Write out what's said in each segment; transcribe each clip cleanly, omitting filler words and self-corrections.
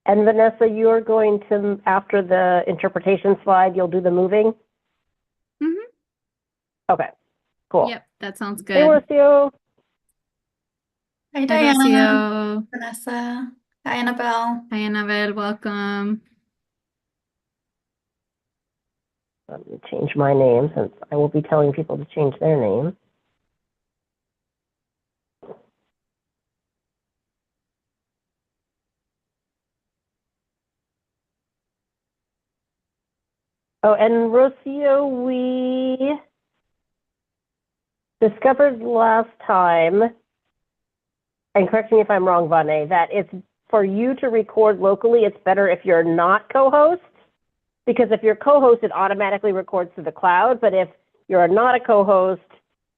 And Vanessa, you're going to, after the interpretation slide, you'll do the moving? Mm-hmm. Okay, cool. Yep, that sounds good. Hey, Rocio. Hi, Diana. Rocio. Vanessa. Hi, Annabelle. Hi, Annabelle. Welcome. Let me change my name since I will be telling people to change their name. Oh, and Rocio, we discovered last time, and correct me if I'm wrong, Vane, that it's for you to record locally, it's better if you're not co-host, because if you're co-host, it automatically records to the cloud, but if you're not a co-host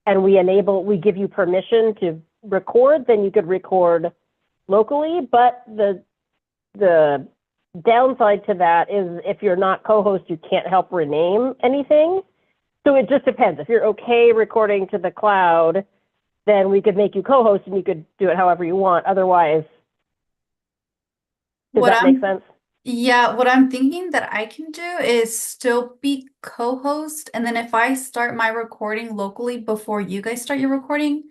and we give you permission to record, then you could record locally, but the downside to that is if you're not co-host, you can't help rename anything. So it just depends. If you're okay recording to the cloud, then we could make you co-host and you could do it however you want. Otherwise, does that make sense? Yeah, what I'm thinking that I can do is still be co-host, and then if I start my recording locally before you guys start your recording,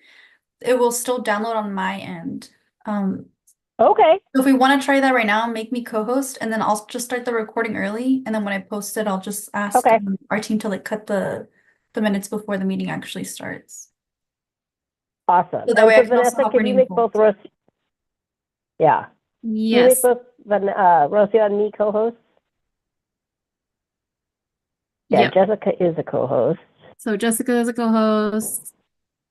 it will still download on my end. Okay. So if we want to try that right now, make me co-host, and then I'll just start the recording early, and then when I post it, I'll just ask our team to like cut the minutes before the meeting actually starts. Awesome. So that way I can Vanessa, also can you make both Rocio? Yeah. Yes. Can you make both Rocio and me co-hosts? Yeah, Yep. Jessica is a co-host. So Jessica is a co-host,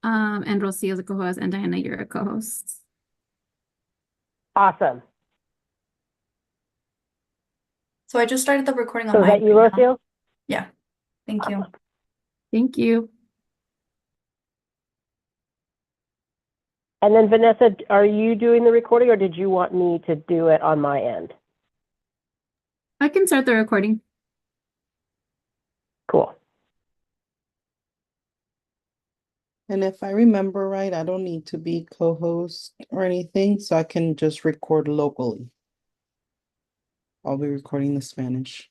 and Rocio is a co-host, and Diana, you're a co-host. Awesome. So I just started the recording on So is that you, Rocio? Yeah. Thank you. Thank you. And then Vanessa, are you doing the recording or did you want me to do it on my end? I can start the recording. Cool. And if I remember right, I don't need to be co-host or anything, so I can just record locally. I'll be recording the Spanish.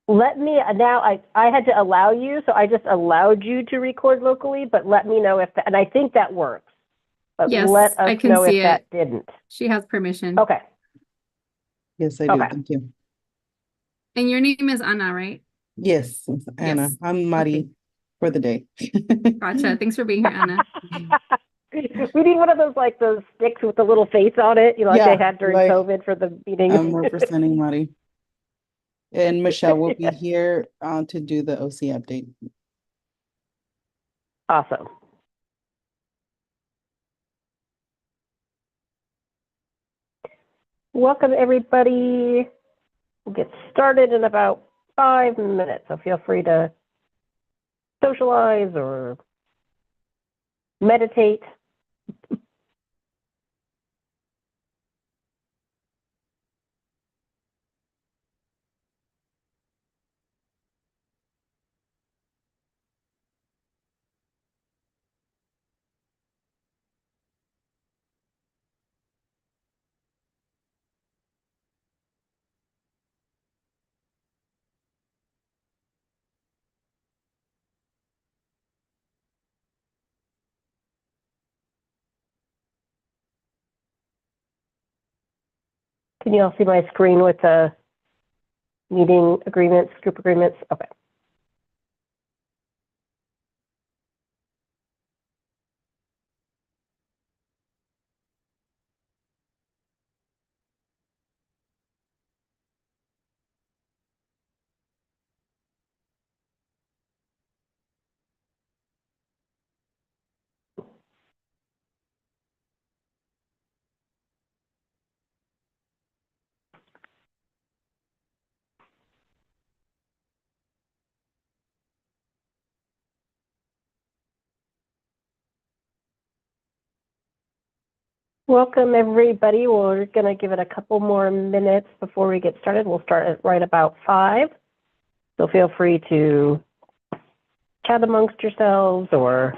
Let me, now I had to allow you, so I just allowed you to record locally, but let me know if, and I think that works. But Yes, let us I can know see if that it. didn't. She has permission. Okay. Yes, I do. Okay. Thank you. And your name is Anna, right? Yes, it's Anna. Yes. I'm Mari for the day. Gotcha. Thanks for being here, Anna. We need one of those, like those sticks with the little face on it, you know, like Yeah, they had during like, COVID for the meetings. I'm representing Mari. And Michelle will be here to do the OC update. Awesome. Welcome, everybody. We'll get started in about 5 minutes, so feel free to socialize or meditate. Can you all see my screen with the meeting agreements, group agreements? Okay. Welcome, everybody. We're going to give it a couple more minutes before we get started. We'll start at right about 5. So feel free to chat amongst yourselves or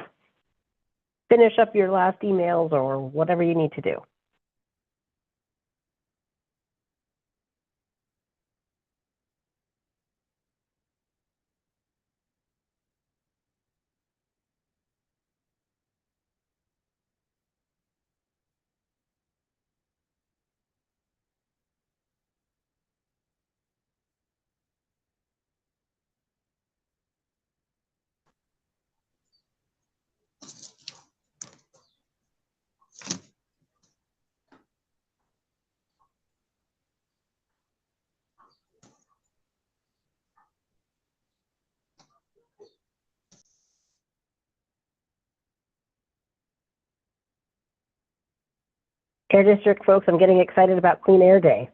finish up your last emails or whatever you need to do. Air District folks, I'm getting excited about Clean Air Day.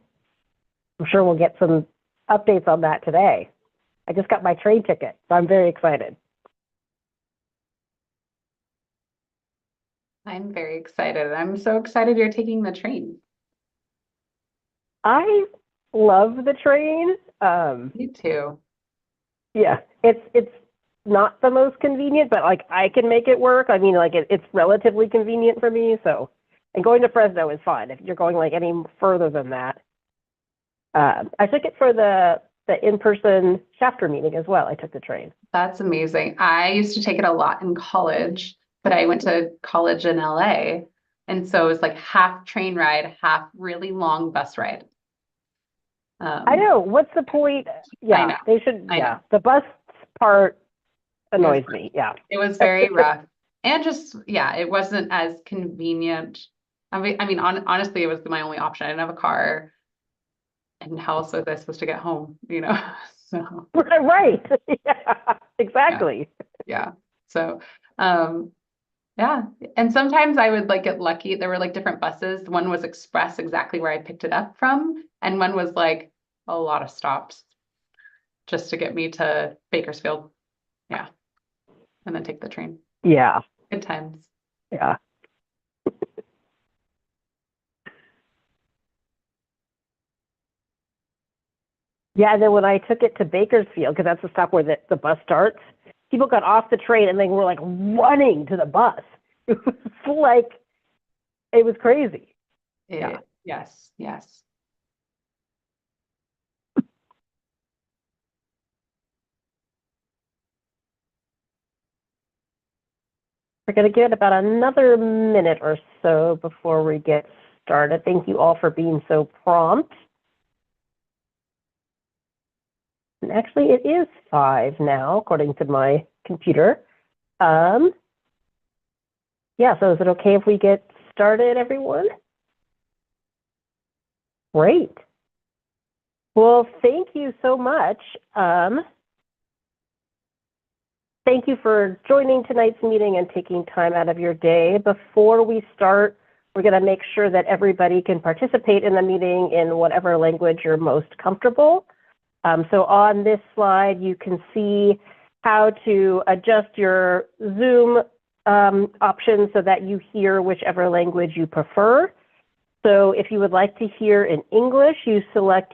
I'm sure we'll get some updates on that today. I just got my train ticket, so I'm very excited. I'm very excited. I'm so excited you're taking the train. I love the train. Me too. Yeah, it's not the most convenient, but like I can make it work. I mean, like it's relatively convenient for me. So, and going to Fresno is fine if you're going like any further than that. I took it for the in-person chapter meeting as well. I took the train. That's amazing. I used to take it a lot in college, but I went to college in LA. And so it was like half train ride, half really long bus ride. I know. What's the point? Yeah, know. they should. I Yeah, know. the bus part annoys me. Yeah. It was very rough. And just, yeah, it wasn't as convenient. I mean, honestly, it was my only option. I didn't have a car. And how else was I supposed to get home, you know? So Right. Yeah, exactly. yeah. So yeah. And sometimes I would like get lucky. There were like different buses. One was express exactly where I picked it up from, and one was like a lot of stops just to get me to Bakersfield. Yeah. And then take the train. Yeah. Good times. Yeah. Yeah, and then when I took it to Bakersfield, because that's the stop where the bus starts, people got off the train and they were like running to the bus. It was like, it was crazy. Yeah. Yes. Yes. We're going to give it about another minute or so before we get started. Thank you all for being so prompt. And actually, it is 5 now, according to my computer. Yeah, so is it okay if we get started, everyone? Great. Well, thank you so much. Thank you for joining tonight's meeting and taking time out of your day. Before we start, we're going to make sure that everybody can participate in the meeting in whatever language you're most comfortable. So on this slide, you can see how to adjust your Zoom options so that you hear whichever language you prefer. So if you would like to hear in English, you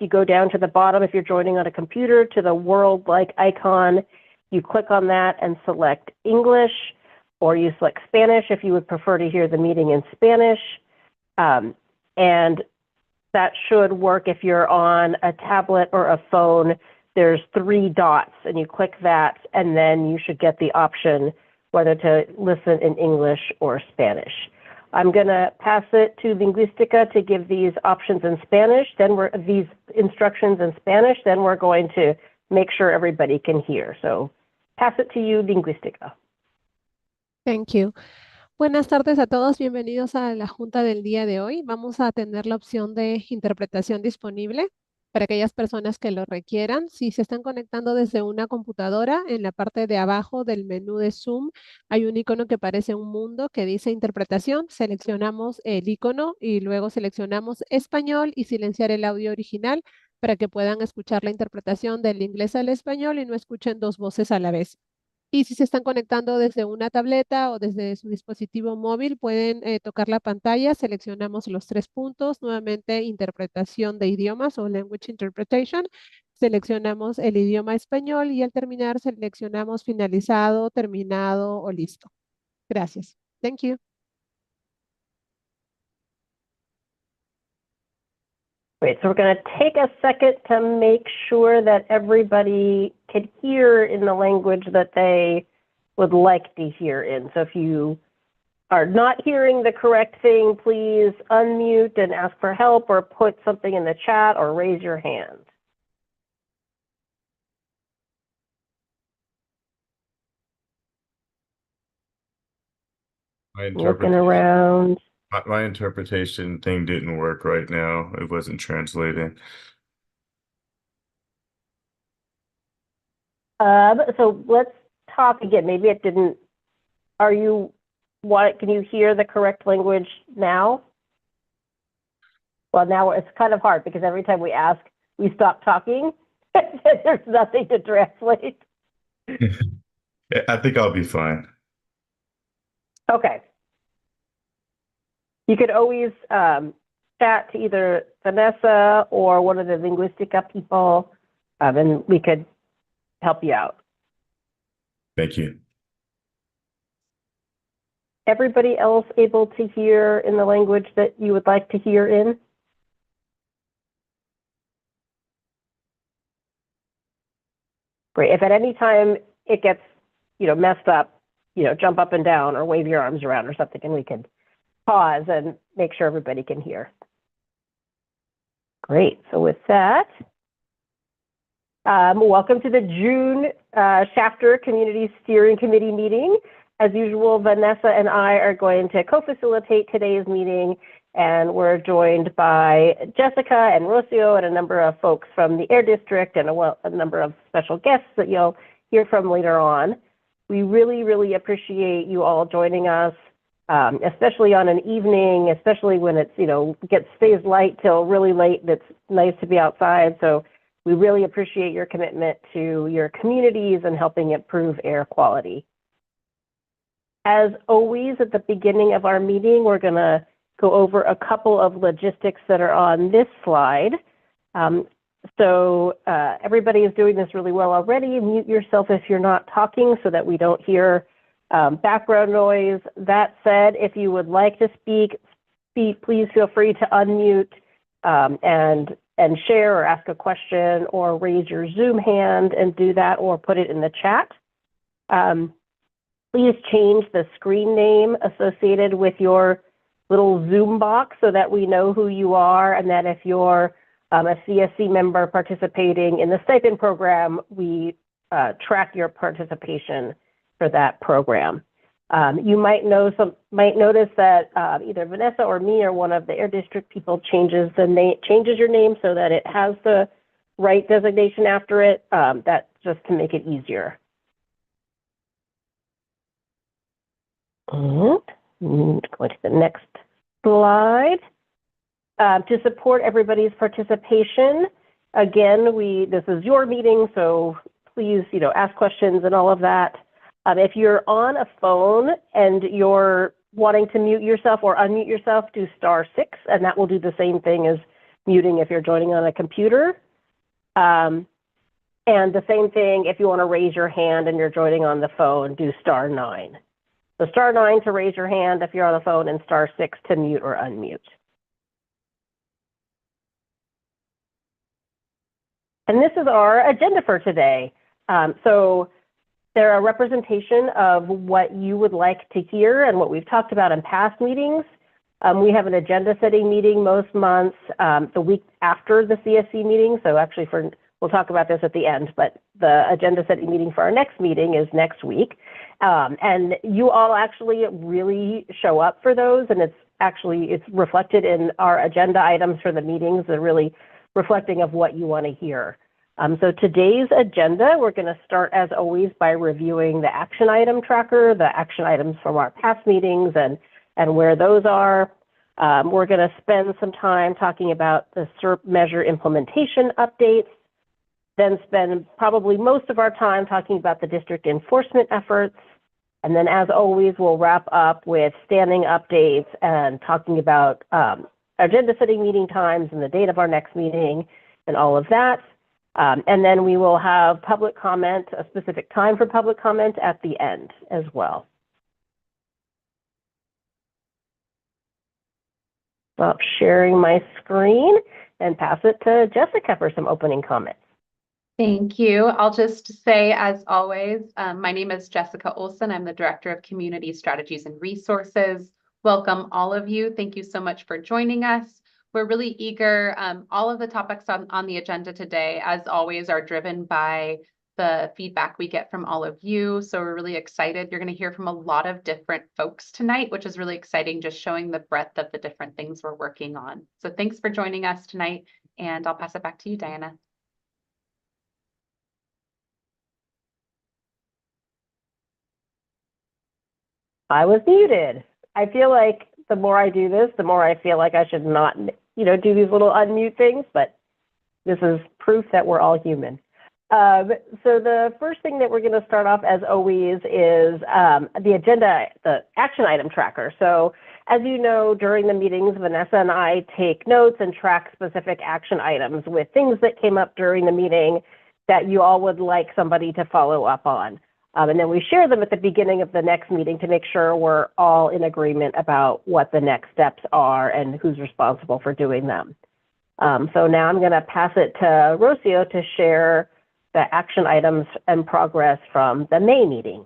go down to the bottom if you're joining on a computer to the world-like icon. You click on that and select English, or you select Spanish if you would prefer to hear the meeting in Spanish. And that should work if you're on a tablet or a phone. There's 3 dots, and you click that, and then you should get the option whether to listen in English or Spanish. I'm going to pass it to Lingüística to give these options in Spanish, these instructions in Spanish, then we're going to make sure everybody can hear. So pass it to you, Lingüística. Thank you. Buenas tardes a todos, bienvenidos a la junta del día de hoy. Vamos a tener la opción de interpretación disponible para aquellas personas que lo requieran. Si se están conectando desde una computadora, en la parte de abajo del menú de Zoom hay un icono que parece un mundo que dice interpretación. Seleccionamos el icono y luego seleccionamos español y silenciar el audio original para que puedan escuchar la interpretación del inglés al español y no escuchen 2 voces a la vez. Y si se están conectando desde una tableta o desde su dispositivo móvil, pueden tocar la pantalla, seleccionamos los 3 puntos, nuevamente interpretación de idiomas o language interpretation, seleccionamos el idioma español y al terminar seleccionamos finalizado, terminado o listo. Gracias. Thank you. Great, so we're going to take a second to make sure that everybody can hear in the language that they would like to hear in. So if you are not hearing the correct thing, please unmute and ask for help or put something in the chat or raise your hand. Looking around. My interpretation thing didn't work right now. It wasn't translating. So let's talk again. Maybe it didn't. Can you hear the correct language now? Well, now it's kind of hard because every time we ask, we stop talking. There's nothing to translate. I think I'll be fine. Okay. You could always chat to either Vanessa or one of the Linguistica people, and we could help you out. Thank you. Everybody else able to hear in the language that you would like to hear in? Great. If at any time it gets, messed up, jump up and down or wave your arms around or something, and we can pause and make sure everybody can hear. Great. So with that, welcome to the June Shafter Community Steering Committee meeting. As usual, Vanessa and I are going to co-facilitate today's meeting, and we're joined by Jessica and Rocio and a number of folks from the Air District and a number of special guests that you'll hear from later on. We really, really appreciate you all joining us, especially on an evening, especially when it's, stays light till really late and it's nice to be outside. So we really appreciate your commitment to your communities and helping improve air quality. As always, at the beginning of our meeting, we're going to go over a couple of logistics that are on this slide. Everybody is doing this really well already. Mute yourself if you're not talking so that we don't hear background noise. That said, if you would like to speak, please feel free to unmute and share or ask a question or raise your Zoom hand and do that, or put it in the chat. Please change the screen name associated with your little Zoom box so that we know who you are, and that if you're a CSC member participating in the stipend program, we track your participation for that program. You might notice that either Vanessa or me or one of the Air District people changes your name so that it has the right designation after it. That's just to make it easier. And go to the next slide. To support everybody's participation, again, this is your meeting, so please, ask questions and all of that. If you're on a phone and you're wanting to mute yourself or unmute yourself, do *6, and that will do the same thing as muting if you're joining on a computer. And the same thing if you want to raise your hand and you're joining on the phone, do *9. So *9 to raise your hand if you're on the phone, and *6 to mute or unmute. And this is our agenda for today. So they're a representation of what you would like to hear and what we've talked about in past meetings. We have an agenda setting meeting most months, the week after the CSC meeting. So actually we'll talk about this at the end, but the agenda setting meeting for our next meeting is next week. And you all actually really show up for those, and it's reflected in our agenda items for the meetings. They're really reflecting of what you want to hear. So today's agenda, we're going to start as always by reviewing the action item tracker, the action items from our past meetings and where those are. We're going to spend some time talking about the SERP measure implementation updates, then spend probably most of our time talking about the district enforcement efforts. And then as always, we'll wrap up with standing updates and talking about agenda setting meeting times and the date of our next meeting and all of that. And then we will have public comment, a specific time for public comment at the end as well. Stop sharing my screen and pass it to Jessica for some opening comments. Thank you. I'll just say, as always, my name is Jessica Olson. I'm the Director of Community Strategies and Resources. Welcome all of you. Thank you so much for joining us. We're really eager. All of the topics on the agenda today, as always, are driven by the feedback we get from all of you. So we're really excited. You're going to hear from a lot of different folks tonight, which is really exciting, just showing the breadth of the different things we're working on. So thanks for joining us tonight, and I'll pass it back to you, Diana. I was muted. I feel like the more I do this, the more I feel like I should not do these little unmute things, but this is proof that we're all human. So the first thing that we're going to start off, as always, is the agenda, the action item tracker. So as you know, during the meetings, Vanessa and I take notes and track specific action items with things that came up during the meeting that you all would like somebody to follow up on. And then we share them at the beginning of the next meeting to make sure we're all in agreement about what the next steps are and who's responsible for doing them. So now I'm going to pass it to Rocio to share the action items and progress from the May meeting.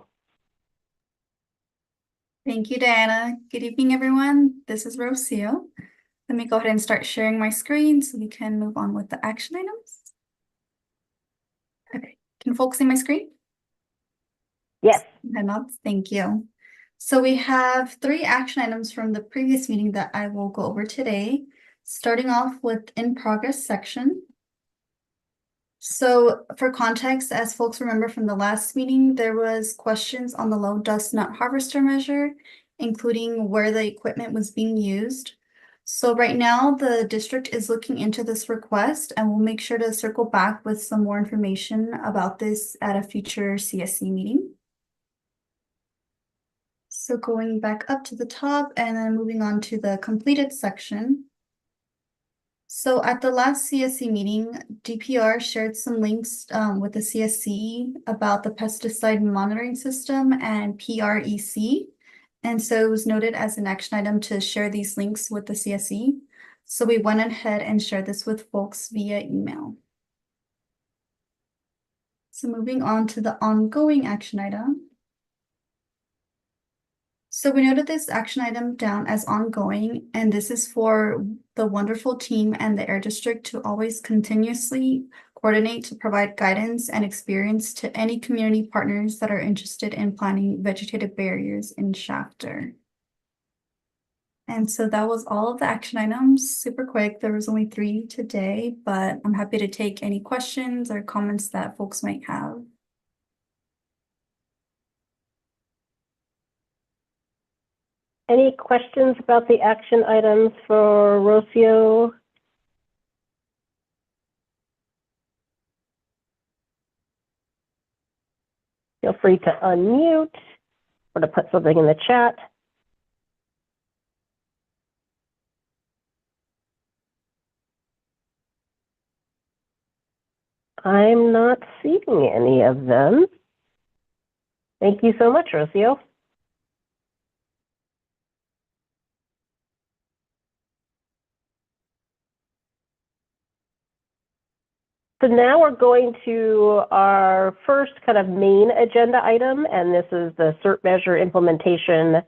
Thank you, Diana. Good evening, everyone. This is Rocio. Let me go ahead and start sharing my screen so we can move on with the action items. Okay, can folks see my screen? Yes. Thank you. So we have 3 action items from the previous meeting that I will go over today, starting off with in progress section. So for context, as folks remember from the last meeting, there was questions on the low dust nut harvester measure, including where the equipment was being used. So right now the district is looking into this request, and we'll make sure to circle back with some more information about this at a future CSC meeting. So going back up to the top and then moving on to the completed section. So at the last CSC meeting, DPR shared some links with the CSC about the pesticide monitoring system and PREC. And so it was noted as an action item to share these links with the CSC. So we went ahead and shared this with folks via email. So moving on to the ongoing action item. So we noted this action item down as ongoing, and this is for the wonderful team and the Air District to always continuously coordinate to provide guidance and experience to any community partners that are interested in planting vegetative barriers in Shafter. And so that was all of the action items, super quick. There was only 3 today, but I'm happy to take any questions or comments that folks might have. Any questions about the action items for Rocio? Feel free to unmute or to put something in the chat. I'm not seeing any of them. Thank you so much, Rocio. So now we're going to our first kind of main agenda item, and this is the CERT measure implementation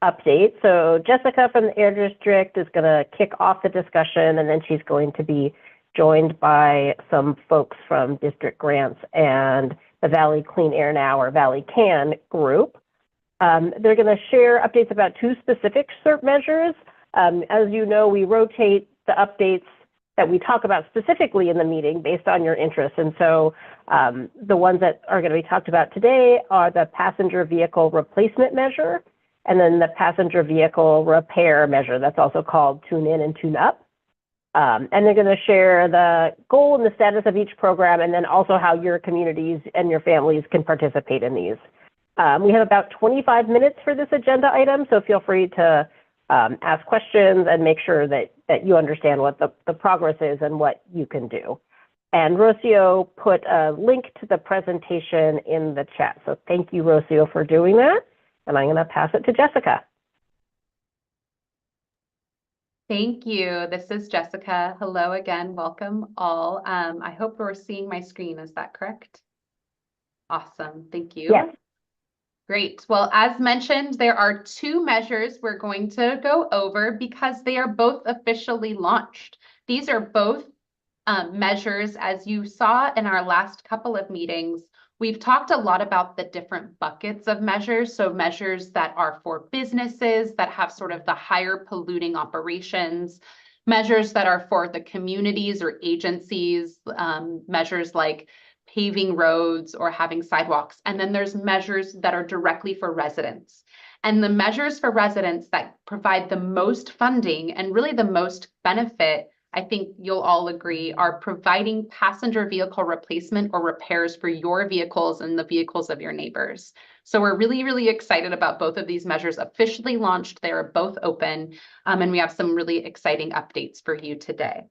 update. So Jessica from the Air District is going to kick off the discussion, and then she's going to be joined by some folks from District Grants and the Valley Clean Air Now, or Valley CAN group. They're going to share updates about 2 specific CERT measures. As you know, we rotate the updates that we talk about specifically in the meeting based on your interests. And so the ones that are going to be talked about today are the passenger vehicle replacement measure, and then the passenger vehicle repair measure. That's also called tune in and tune up. And they're going to share the goal and the status of each program, and then also how your communities and your families can participate in these. We have about 25 minutes for this agenda item, so feel free to ask questions and make sure that you understand what the progress is and what you can do. And Rocio put a link to the presentation in the chat. So thank you, Rocio, for doing that. And I'm going to pass it to Jessica. Thank you. This is Jessica. Hello again. Welcome all. I hope we're seeing my screen. Is that correct? Awesome. Thank you. Yes. Great. Well, as mentioned, there are 2 measures we're going to go over because they are both officially launched. These are both measures, as you saw in our last couple of meetings. We've talked a lot about the different buckets of measures. So measures that are for businesses that have sort of the higher polluting operations, measures that are for the communities or agencies, measures like paving roads or having sidewalks. And then there's measures that are directly for residents. And the measures for residents that provide the most funding and really the most benefit, I think you'll all agree, are providing passenger vehicle replacement or repairs for your vehicles and the vehicles of your neighbors. So we're really, really excited about both of these measures officially launched. They are both open, and we have some really exciting updates for you today.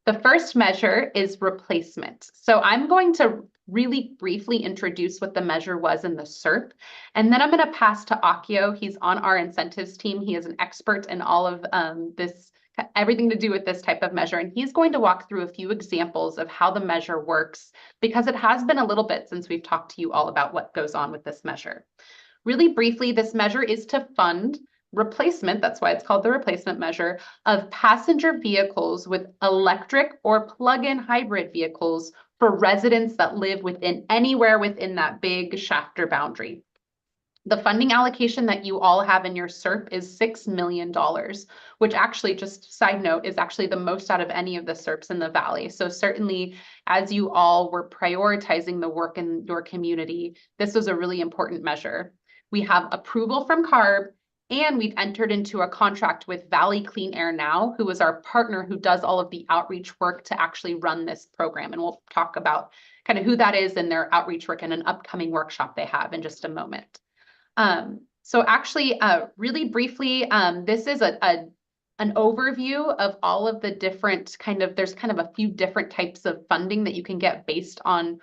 The first measure is replacement. So I'm going to really briefly introduce what the measure was in the SERP, and then I'm going to pass to Akio. He's on our incentives team. He is an expert in all of everything to do with this type of measure, and he's going to walk through a few examples of how the measure works, because it has been a little bit since we've talked to you all about what goes on with this measure. Really briefly, this measure is to fund replacement, that's why it's called the replacement measure, of passenger vehicles with electric or plug-in hybrid vehicles for residents that live anywhere within that big Shafter boundary. The funding allocation that you all have in your SERP is $6 million, which actually, just side note, is actually the most out of any of the SERPs in the Valley. So certainly, as you all were prioritizing the work in your community, this was a really important measure. We have approval from CARB, and we've entered into a contract with Valley Clean Air Now, who is our partner who does all of the outreach work to actually run this program. And we'll talk about kind of who that is and their outreach work in an upcoming workshop they have in just a moment. So actually, really briefly, this is an overview of all of the different there's kind of a few different types of funding that you can get based on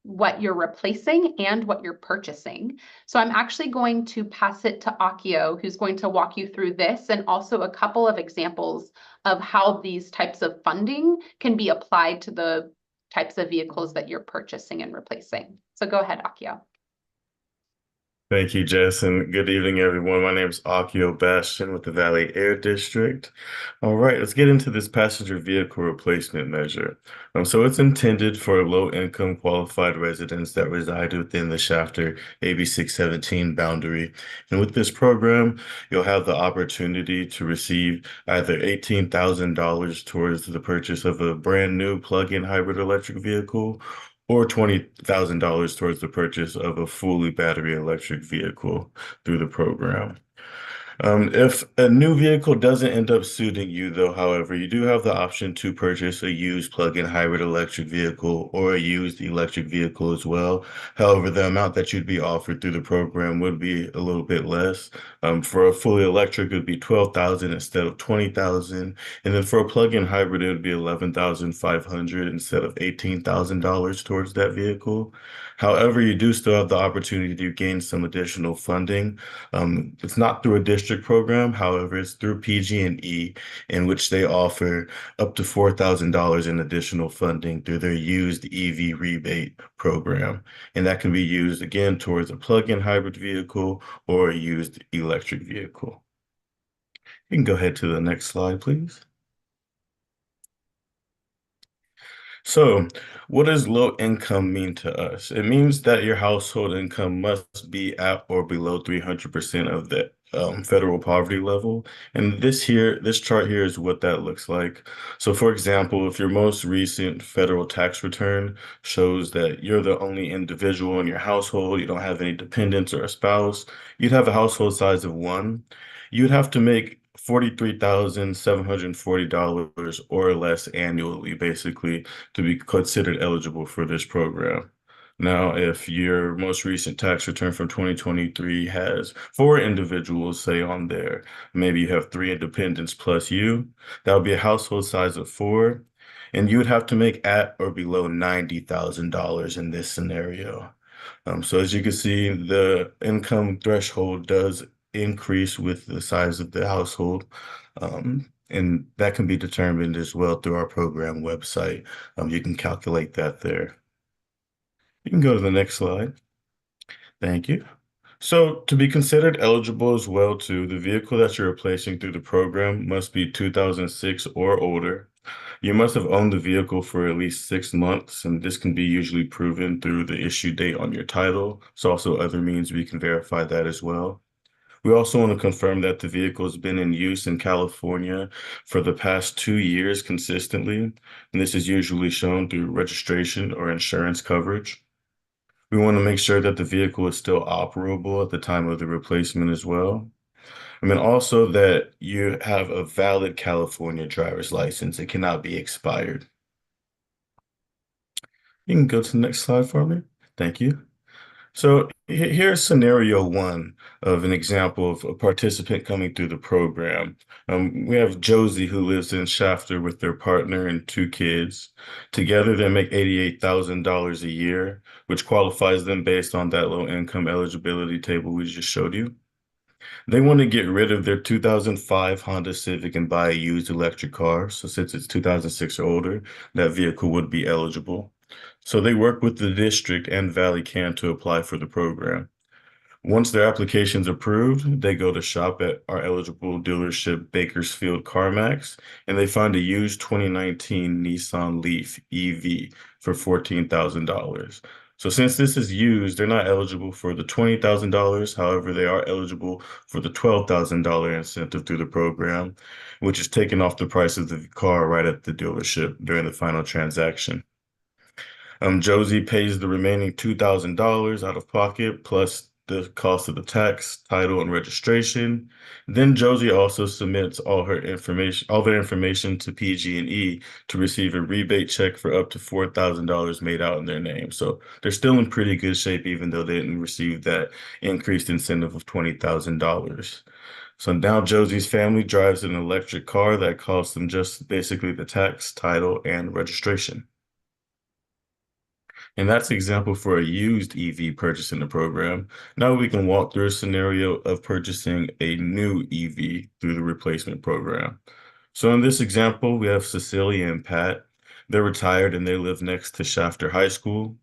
what you're replacing and what you're purchasing. So I'm actually going to pass it to Akio, who's going to walk you through this and also a couple of examples of how these types of funding can be applied to the types of vehicles that you're purchasing and replacing. So go ahead, Akio. Thank you, Jess, and good evening, everyone. My name is Akio Bastian with the Valley Air District. All right, let's get into this passenger vehicle replacement measure. So it's intended for low-income qualified residents that reside within the Shafter AB617 boundary. And with this program, you'll have the opportunity to receive either $18,000 towards the purchase of a brand new plug-in hybrid electric vehicle, or $20,000 towards the purchase of a fully battery electric vehicle through the program. If a new vehicle doesn't end up suiting you, though, however, you do have the option to purchase a used plug-in hybrid electric vehicle or a used electric vehicle as well. However, the amount that you'd be offered through the program would be a little bit less. For a fully electric, it would be $12,000 instead of $20,000. And then for a plug-in hybrid, it would be $11,500 instead of $18,000 towards that vehicle. However, you do still have the opportunity to gain some additional funding. It's not through a district program, however, it's through PG&E, in which they offer up to $4,000 in additional funding through their used EV rebate program. And that can be used again towards a plug-in hybrid vehicle or a used electric vehicle. You can go ahead to the next slide, please. So, what does low income mean to us? It means that your household income must be at or below 300% of the federal poverty level. And this chart here is what that looks like. So, for example, if your most recent federal tax return shows that you're the only individual in your household, you don't have any dependents or a spouse, you'd have a household size of 1. You'd have to make $43,740 or less annually, basically, to be considered eligible for this program. Now, if your most recent tax return from 2023 has 4 individuals, say on there, maybe you have 3 independents plus you, that would be a household size of 4, and you would have to make at or below $90,000 in this scenario. So as you can see, the income threshold does increase with the size of the household. And that can be determined as well through our program website. You can calculate that there. You can go to the next slide. Thank you. So to be considered eligible as well too, the vehicle that you're replacing through the program must be 2006 or older. You must have owned the vehicle for at least 6 months, and this can be usually proven through the issue date on your title. There's also other means we can verify that as well. We also want to confirm that the vehicle has been in use in California for the past 2 years consistently, and this is usually shown through registration or insurance coverage. We want to make sure that the vehicle is still operable at the time of the replacement as well. And then also that you have a valid California driver's license. It cannot be expired. You can go to the next slide for me. Thank you. So here's scenario one of an example of a participant coming through the program. We have Josie who lives in Shafter with their partner and 2 kids. Together, they make $88,000 a year, which qualifies them based on that low income eligibility table we just showed you. They want to get rid of their 2005 Honda Civic and buy a used electric car. So since it's 2006 or older, that vehicle would be eligible. So they work with the district and Valley Can to apply for the program. Once their application's approved, they go to shop at our eligible dealership, Bakersfield CarMax, and they find a used 2019 Nissan Leaf EV for $14,000. So since this is used, they're not eligible for the $20,000. However, they are eligible for the $12,000 incentive through the program, which is taken off the price of the car right at the dealership during the final transaction. Josie pays the remaining $2,000 out of pocket plus the cost of the tax, title, and registration. Then Josie also submits all their information to PG&E to receive a rebate check for up to $4,000 made out in their name. So they're still in pretty good shape, even though they didn't receive that increased incentive of $20,000. So now Josie's family drives an electric car that costs them just basically the tax, title, and registration. And that's an example for a used EV purchase in the program. Now we can walk through a scenario of purchasing a new EV through the replacement program. So in this example, we have Cecilia and Pat. They're retired and they live next to Shafter High School.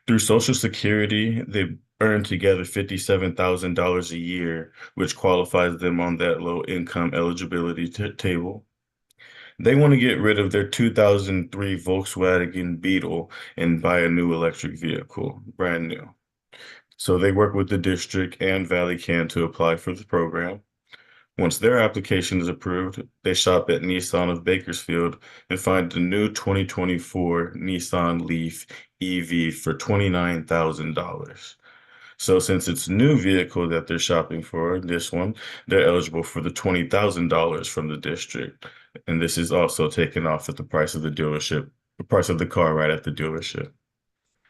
Through Social Security, they earn together $57,000 a year, which qualifies them on that low income eligibility table. They want to get rid of their 2003 Volkswagen Beetle and buy a new electric vehicle, brand new. So they work with the district and Valley Can to apply for the program. Once their application is approved, they shop at Nissan of Bakersfield and find the new 2024 Nissan Leaf EV for $29,000. So since it's a new vehicle that they're shopping for, this one, they're eligible for the $20,000 from the district. And this is also taken off at the price of the dealership, the price of the car right at the dealership.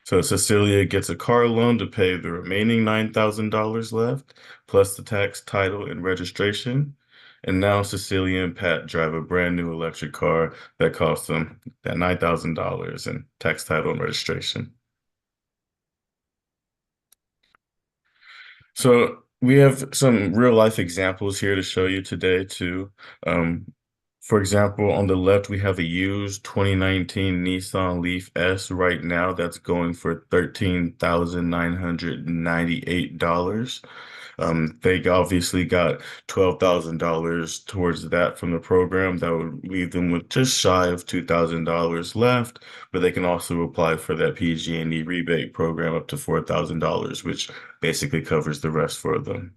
So Cecilia gets a car loan to pay the remaining $9,000 left, plus the tax, title, and registration. And now Cecilia and Pat drive a brand new electric car that costs them that $9,000 in tax, title, and registration. So we have some real life examples here to show you today too. For example, on the left, we have a used 2019 Nissan Leaf S right now that's going for $13,998. They obviously got $12,000 towards that from the program. That would leave them with just shy of $2,000 left, but they can also apply for that PG&E rebate program up to $4,000, which basically covers the rest for them.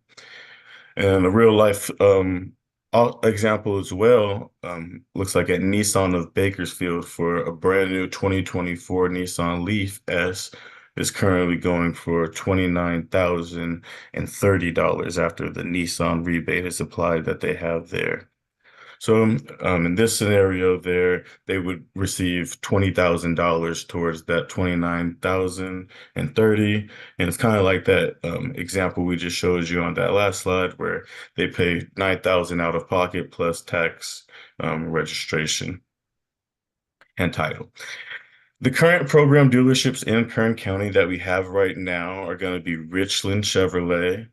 And a real life example as well, looks like at Nissan of Bakersfield for a brand new 2024 Nissan Leaf S is currently going for $29,030 after the Nissan rebate is applied that they have there. So in this scenario there, they would receive $20,000 towards that $29,030. And it's kind of like that example we just showed you on that last slide where they pay $9,000 out of pocket plus tax, registration, and title. The current program dealerships in Kern County that we have right now are going to be Richland Chevrolet,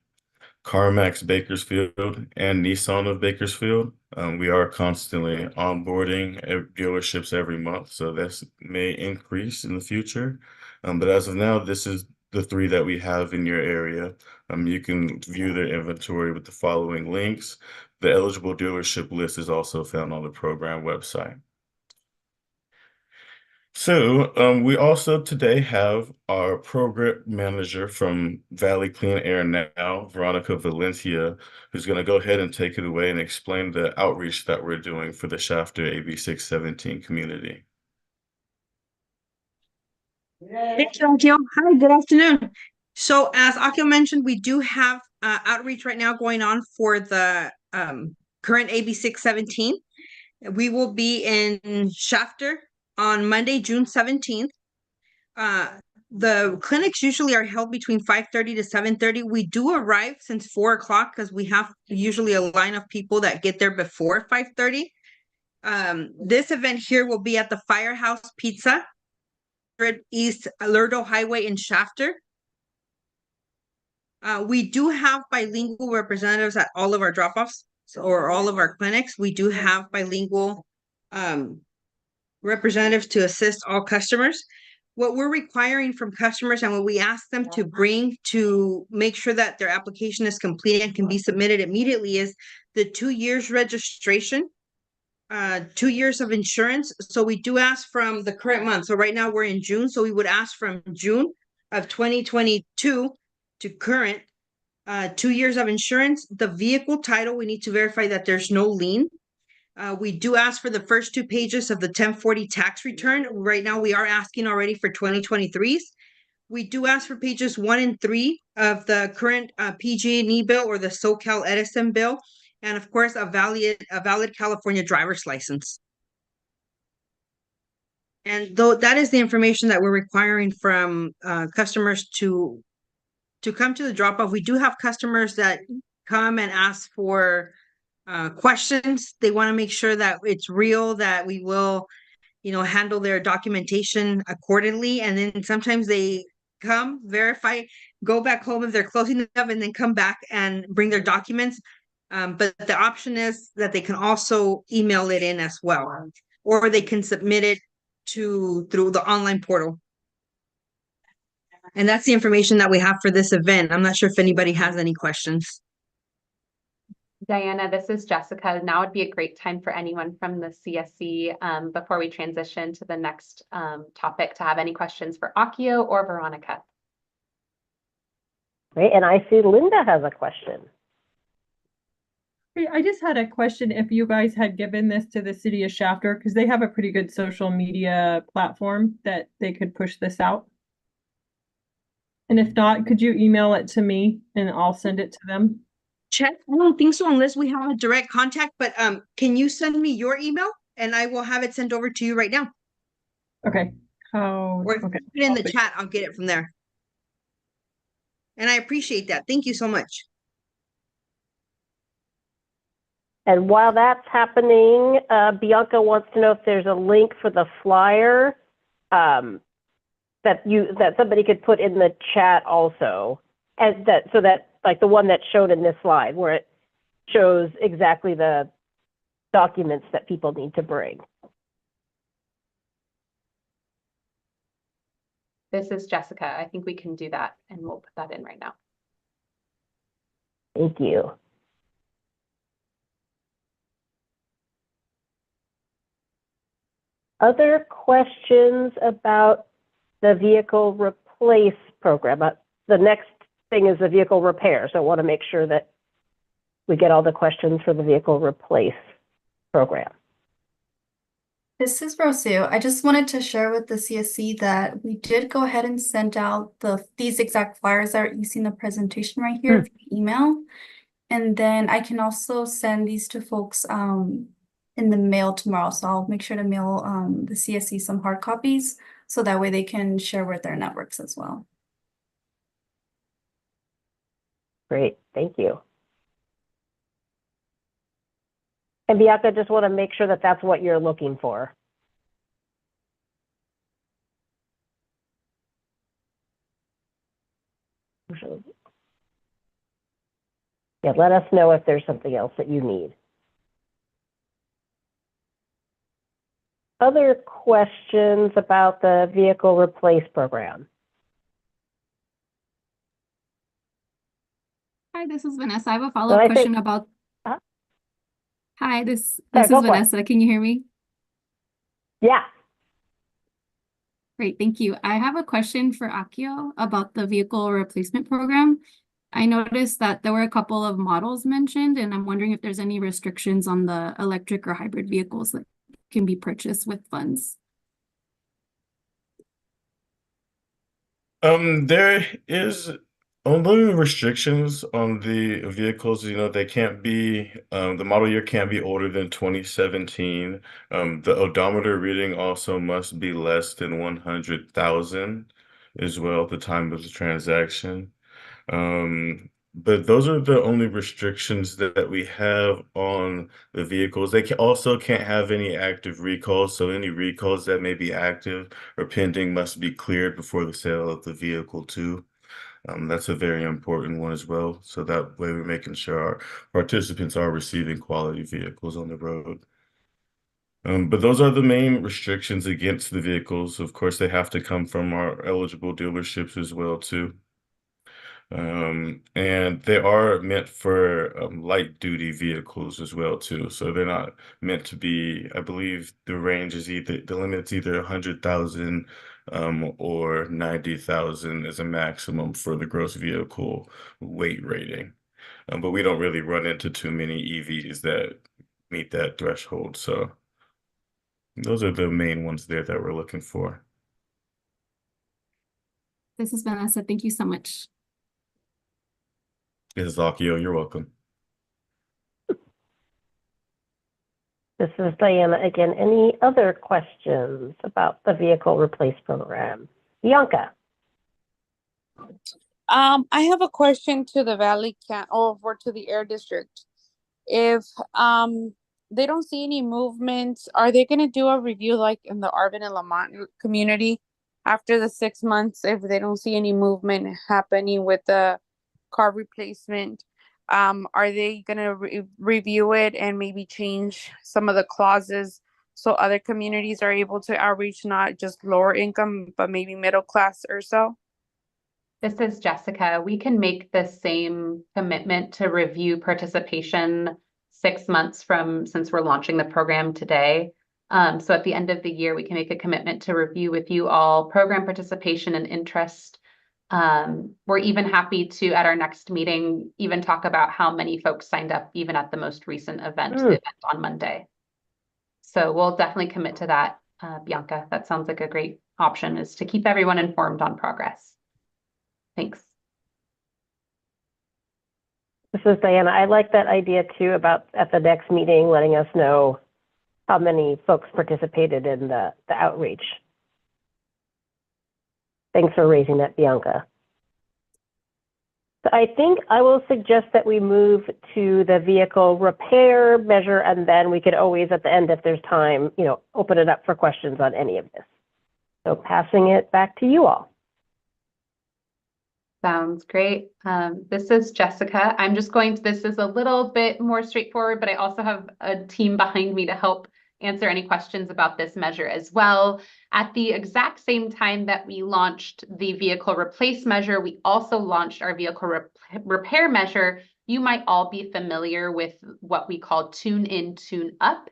CarMax Bakersfield, and Nissan of Bakersfield. We are constantly onboarding dealerships every month, so this may increase in the future. But as of now, this is the 3 that we have in your area. You can view their inventory with the following links. The eligible dealership list is also found on the program website. So we also today have our program manager from Valley Clean Air Now, Veronica Valencia, who's going to go ahead and take it away and explain the outreach that we're doing for the Shafter AB617 community. Thank you, Akio. Hi, good afternoon. So as Akio mentioned, we do have outreach right now going on for the current AB617. We will be in Shafter on Monday, June 17th. The clinics usually are held between 5:30 to 7:30. We do arrive since 4 o'clock because we have usually a line of people that get there before 5:30. This event here will be at the Firehouse Pizza, East Lerdo Highway in Shafter. We do have bilingual representatives at all of our drop-offs or all of our clinics. We do have bilingual representatives to assist all customers. What we're requiring from customers and what we ask them to bring to make sure that their application is complete and can be submitted immediately is the 2 years registration, 2 years of insurance. So we do ask from the current month. So right now we're in June. So we would ask from June of 2022 to current, 2 years of insurance. The vehicle title, we need to verify that there's no lien. We do ask for the first 2 pages of the 1040 tax return. Right now, we are asking already for 2023's. We do ask for pages 1 and 3 of the current PG&E bill or the SoCal Edison bill, and of course, a valid California driver's license. And though that is the information that we're requiring from customers to come to the drop-off. We do have customers that come and ask for questions. They want to make sure that it's real, that we will, handle their documentation accordingly. And then sometimes they come, verify, go back home if they're close enough, and then come back and bring their documents. But the option is that they can also email it in as well, or they can submit it through the online portal. And that's the information that we have for this event. I'm not sure if anybody has any questions. Diana, this is Jessica. Now would be a great time for anyone from the CSC before we transition to the next topic to have any questions for Akio or Veronica. Great, and I see Linda has a question. Hey, I just had a question if you guys had given this to the city of Shafter, because they have a pretty good social media platform that they could push this out. And if not, could you email it to me and I'll send it to them? Check. I don't think so unless we have a direct contact, but can you send me your email and I will have it sent over to you right now? Okay. Or if you Okay. put it in the chat, I'll get it from there. And I appreciate that. Thank you so much. And while that's happening, Bianca wants to know if there's a link for the flyer that somebody could put in the chat also, and so that like the one that showed in this slide where it shows exactly the documents that people need to bring. This is Jessica. I think we can do that and we'll put that in right now. Thank you. Other questions about the vehicle replace program? The next thing is the vehicle repair, so I want to make sure that we get all the questions for the vehicle replace program. This is Rocio. I just wanted to share with the CSC that we did go ahead and send out these exact flyers that you see in the presentation right here via email. And then I can also send these to folks in the mail tomorrow. So I'll make sure to mail the CSC some hard copies so that way they can share with their networks as well. Great, thank you. And Bianca, just want to make sure that that's what you're looking for. Yeah, let us know if there's something else that you need. Other questions about the vehicle replace program? Hi, this is Vanessa. I have a follow-up question about. Hi, this is Vanessa. Can you hear me? Yeah. Great, thank you. I have a question for Akio about the vehicle replacement program. I noticed that there were a couple of models mentioned, and I'm wondering if there's any restrictions on the electric or hybrid vehicles that can be purchased with funds. There is only restrictions on the vehicles. They can't be, the model year can't be older than 2017. The odometer reading also must be less than 100,000 as well at the time of the transaction. But those are the only restrictions that we have on the vehicles. They also can't have any active recalls, so any recalls that may be active or pending must be cleared before the sale of the vehicle too. That's a very important one as well. So that way we're making sure our participants are receiving quality vehicles on the road. But those are the main restrictions against the vehicles. Of course, they have to come from our eligible dealerships as well too. And they are meant for light duty vehicles as well too. So they're not meant to be, I believe the range is the limit's either 100,000 or 90,000 as a maximum for the gross vehicle weight rating. But we don't really run into too many EVs that meet that threshold. So those are the main ones there that we're looking for. This is Vanessa. Thank you so much. This is Akio. You're welcome. This is Diana again. Any other questions about the vehicle replace program? Bianca. I have a question to the or to the Air District. If they don't see any movements, are they going to do a review like in the Arvin and Lamont community after the 6 months if they don't see any movement happening with the car replacement? Are they going to review it and maybe change some of the clauses so other communities are able to outreach not just lower income, but maybe middle class or so? This is Jessica. We can make the same commitment to review participation 6 months from since we're launching the program today. So at the end of the year, we can make a commitment to review with you all program participation and interest. We're even happy to, at our next meeting, even talk about how many folks signed up even at the most recent event, the event on Monday. So we'll definitely commit to that, Bianca. That sounds like a great option, is to keep everyone informed on progress. Thanks. This is Diana. I like that idea too about at the next meeting letting us know how many folks participated in the outreach. Thanks for raising that, Bianca. So I think I will suggest that we move to the vehicle repair measure, and then we could always at the end, if there's time, open it up for questions on any of this. So passing it back to you all. Sounds great. This is Jessica. I'm just this is a little bit more straightforward, but I also have a team behind me to help answer any questions about this measure as well. At the exact same time that we launched the vehicle replace measure, we also launched our vehicle repair measure. You might all be familiar with what we call tune in, tune up.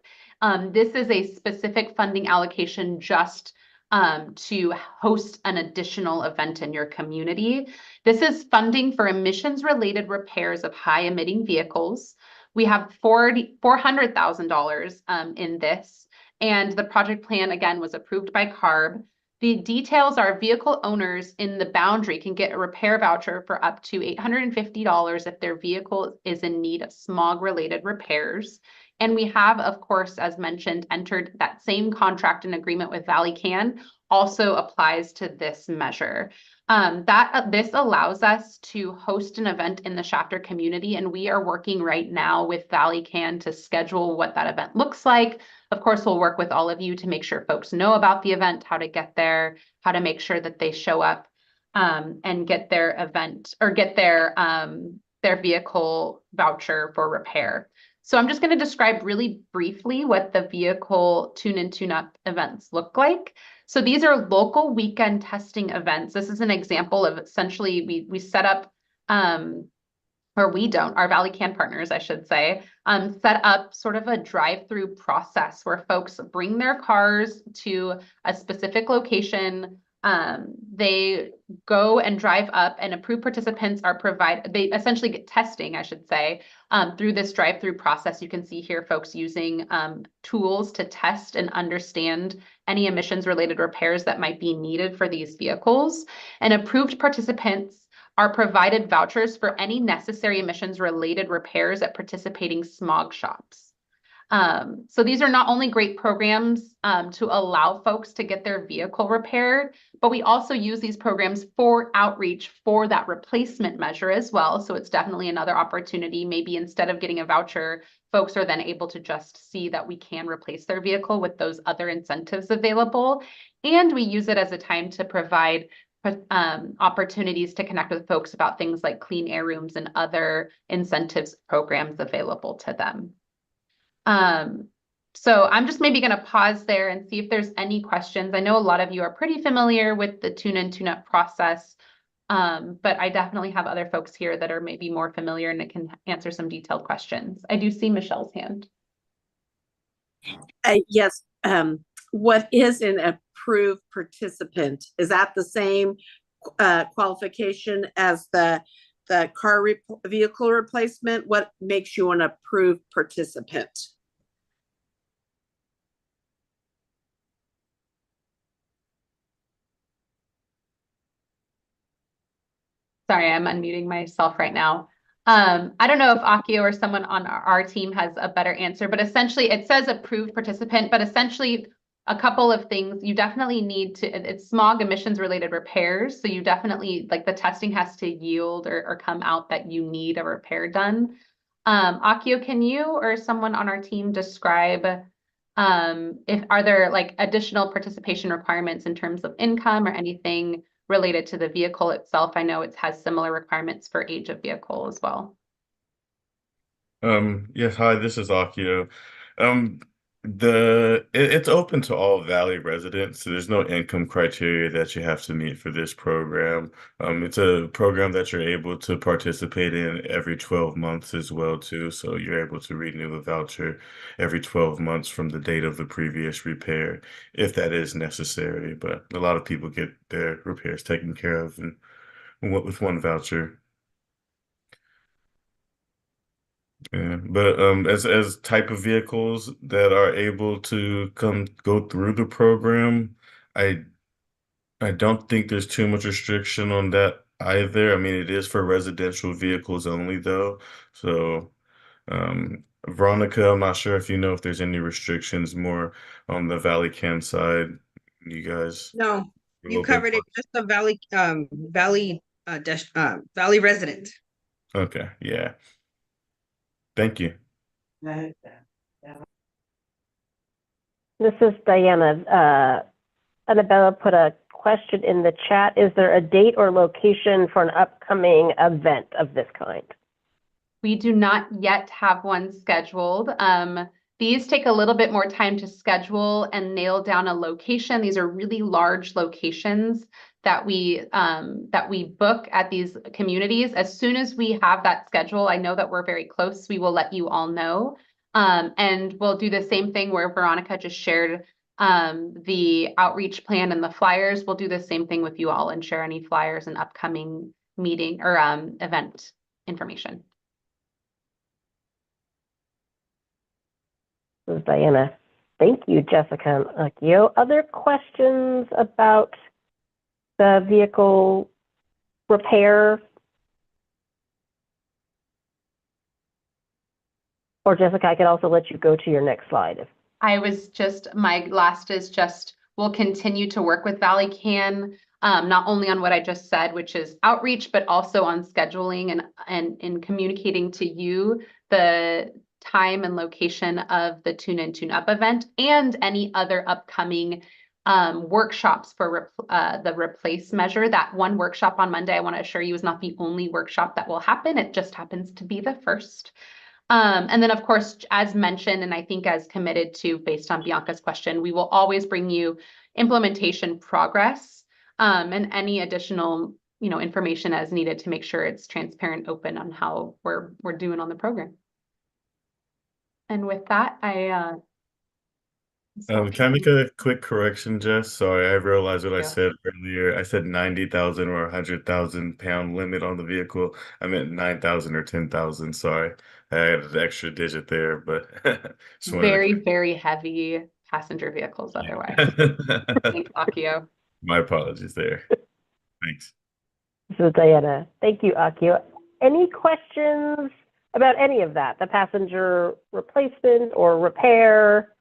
This is a specific funding allocation just to host an additional event in your community. This is funding for emissions-related repairs of high-emitting vehicles. We have $400,000 in this, and the project plan, again, was approved by CARB. The details are vehicle owners in the boundary can get a repair voucher for up to $850 if their vehicle is in need of smog-related repairs. And we have, of course, as mentioned, entered that same contract and agreement with Valley Can, also applies to this measure. This allows us to host an event in the Shafter community, and we are working right now with Valley Can to schedule what that event looks like. Of course, we'll work with all of you to make sure folks know about the event, how to get there, how to make sure that they show up and get their event or get their vehicle voucher for repair. So I'm just going to describe really briefly what the vehicle tune in, tune up events look like. So these are local weekend testing events. This is an example of essentially we set up, or we don't, our Valley Can partners, I should say, set up sort of a drive-through process where folks bring their cars to a specific location They go and drive up, and approved participants are they essentially get testing, I should say, through this drive-through process. You can see here folks using tools to test and understand any emissions-related repairs that might be needed for these vehicles. And approved participants are provided vouchers for any necessary emissions-related repairs at participating smog shops. So these are not only great programs to allow folks to get their vehicle repaired, but we also use these programs for outreach for that replacement measure as well. So it's definitely another opportunity. Maybe instead of getting a voucher, folks are then able to just see that we can replace their vehicle with those other incentives available. And we use it as a time to provide opportunities to connect with folks about things like clean air rooms and other incentives programs available to them. So I'm just maybe going to pause there and see if there's any questions. I know a lot of you are pretty familiar with the tune-in, tune-up process, but I definitely have other folks here that are maybe more familiar and can answer some detailed questions. I do see Michelle's hand. Yes. What is an approved participant? Is that the same qualification as the vehicle replacement? What makes you an approved participant? Sorry, I'm unmuting myself right now. I don't know if Akio or someone on our team has a better answer, but essentially it says approved participant, but essentially a couple of things. You definitely need to, it's smog emissions related repairs. So you definitely, like the testing has to yield or come out that you need a repair done. Akio, can you or someone on our team describe are there like additional participation requirements in terms of income or anything related to the vehicle itself? I know it has similar requirements for age of vehicle as well. Yes, hi, this is Akio. It's open to all Valley residents, so there's no income criteria that you have to meet for this program. It's a program that you're able to participate in every 12 months as well too. So you're able to renew the voucher every 12 months from the date of the previous repair, if that is necessary. But a lot of people get their repairs taken care of with one voucher. Yeah, but as type of vehicles that are able to go through the program, I I don't think there's too much restriction on that either. I mean, it is for residential vehicles only though. So Veronica, I'm not sure if you know if there's any restrictions more on the Valley Cam side. You guys No, a you little bit covered it, more. just the Valley resident. Okay, yeah. Thank you. This is Diana. Annabella put a question in the chat. Is there a date or location for an upcoming event of this kind? We do not yet have one scheduled. These take a little bit more time to schedule and nail down a location. These are really large locations that we book at these communities. As soon as we have that schedule, I know that we're very close. We will let you all know. And we'll do the same thing where Veronica just shared the outreach plan and the flyers. We'll do the same thing with you all and share any flyers and upcoming meeting or event information. This is Diana. Thank you, Jessica and Akio. Other questions about the vehicle repair? Or Jessica, I could also let you go to your next slide. My last is just, we'll continue to work with Valley Can, not only on what I just said, which is outreach, but also on scheduling and communicating to you the time and location of the Tune In Tune Up event and any other upcoming workshops for the replace measure. That one workshop on Monday, I want to assure you, is not the only workshop that will happen. It just happens to be the first. And then, of course, as mentioned, and I think as committed to based on Bianca's question, we will always bring you implementation progress and any additional information as needed to make sure it's transparent, open on how we're doing on the program. And with that, Can I make a quick correction, Jess? Sorry, I realized what I Yeah. said earlier. I said 90,000 or 100,000 pound limit on the vehicle. I meant 9,000 or 10,000. Sorry. I had an extra digit there, but just wanted to Very, very heavy passenger vehicles otherwise. Thanks, Akio. My apologies there. Thanks. This is Diana. Thank you, Akio. Any questions about any of that, the passenger replacement or repair,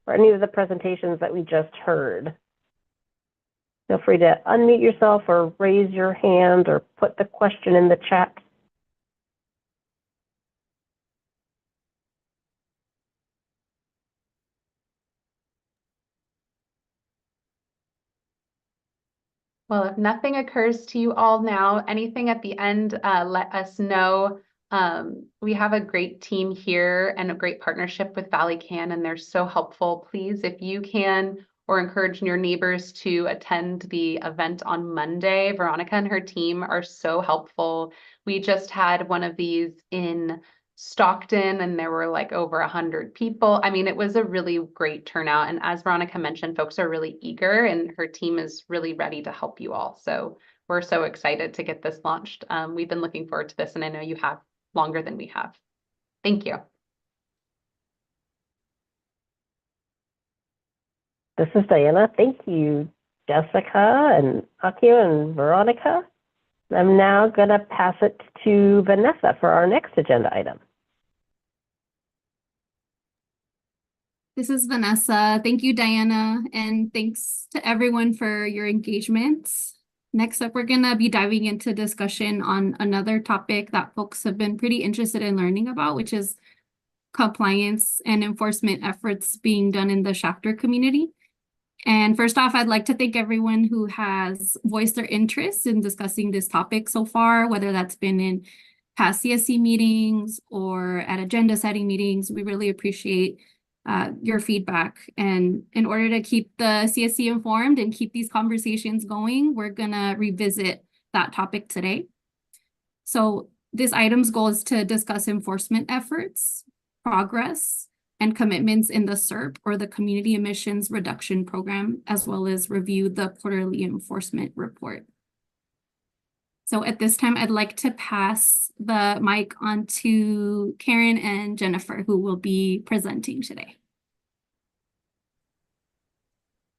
or any of the presentations that we just heard? Feel free to unmute yourself or raise your hand or put the question in the chat. Well, if nothing occurs to you all now, anything at the end, let us know. We have a great team here and a great partnership with Valley Can, and they're so helpful. Please, if you can, or encourage your neighbors to attend the event on Monday. Veronica and her team are so helpful. We just had one of these in Stockton, and there were like over 100 people. I mean, it was a really great turnout. And as Veronica mentioned, folks are really eager, and her team is really ready to help you all. So we're so excited to get this launched. We've been looking forward to this, and I know you have longer than we have. Thank you. This is Diana. Thank you, Jessica and Akio and Veronica. I'm now going to pass it to Vanessa for our next agenda item. This is Vanessa. Thank you, Diana, and thanks to everyone for your engagement. Next up, we're going to be diving into discussion on another topic that folks have been pretty interested in learning about, which is compliance and enforcement efforts being done in the Shafter community. And first off, I'd like to thank everyone who has voiced their interest in discussing this topic so far, whether that's been in past CSC meetings or at agenda setting meetings. We really appreciate your feedback. And in order to keep the CSC informed and keep these conversations going, we're gonna revisit that topic today. So this item's goal is to discuss enforcement efforts, progress, and commitments in the CERP, or the Community Emissions Reduction Program, as well as review the quarterly enforcement report. So at this time, I'd like to pass the mic on to Karen and Jennifer, who will be presenting today.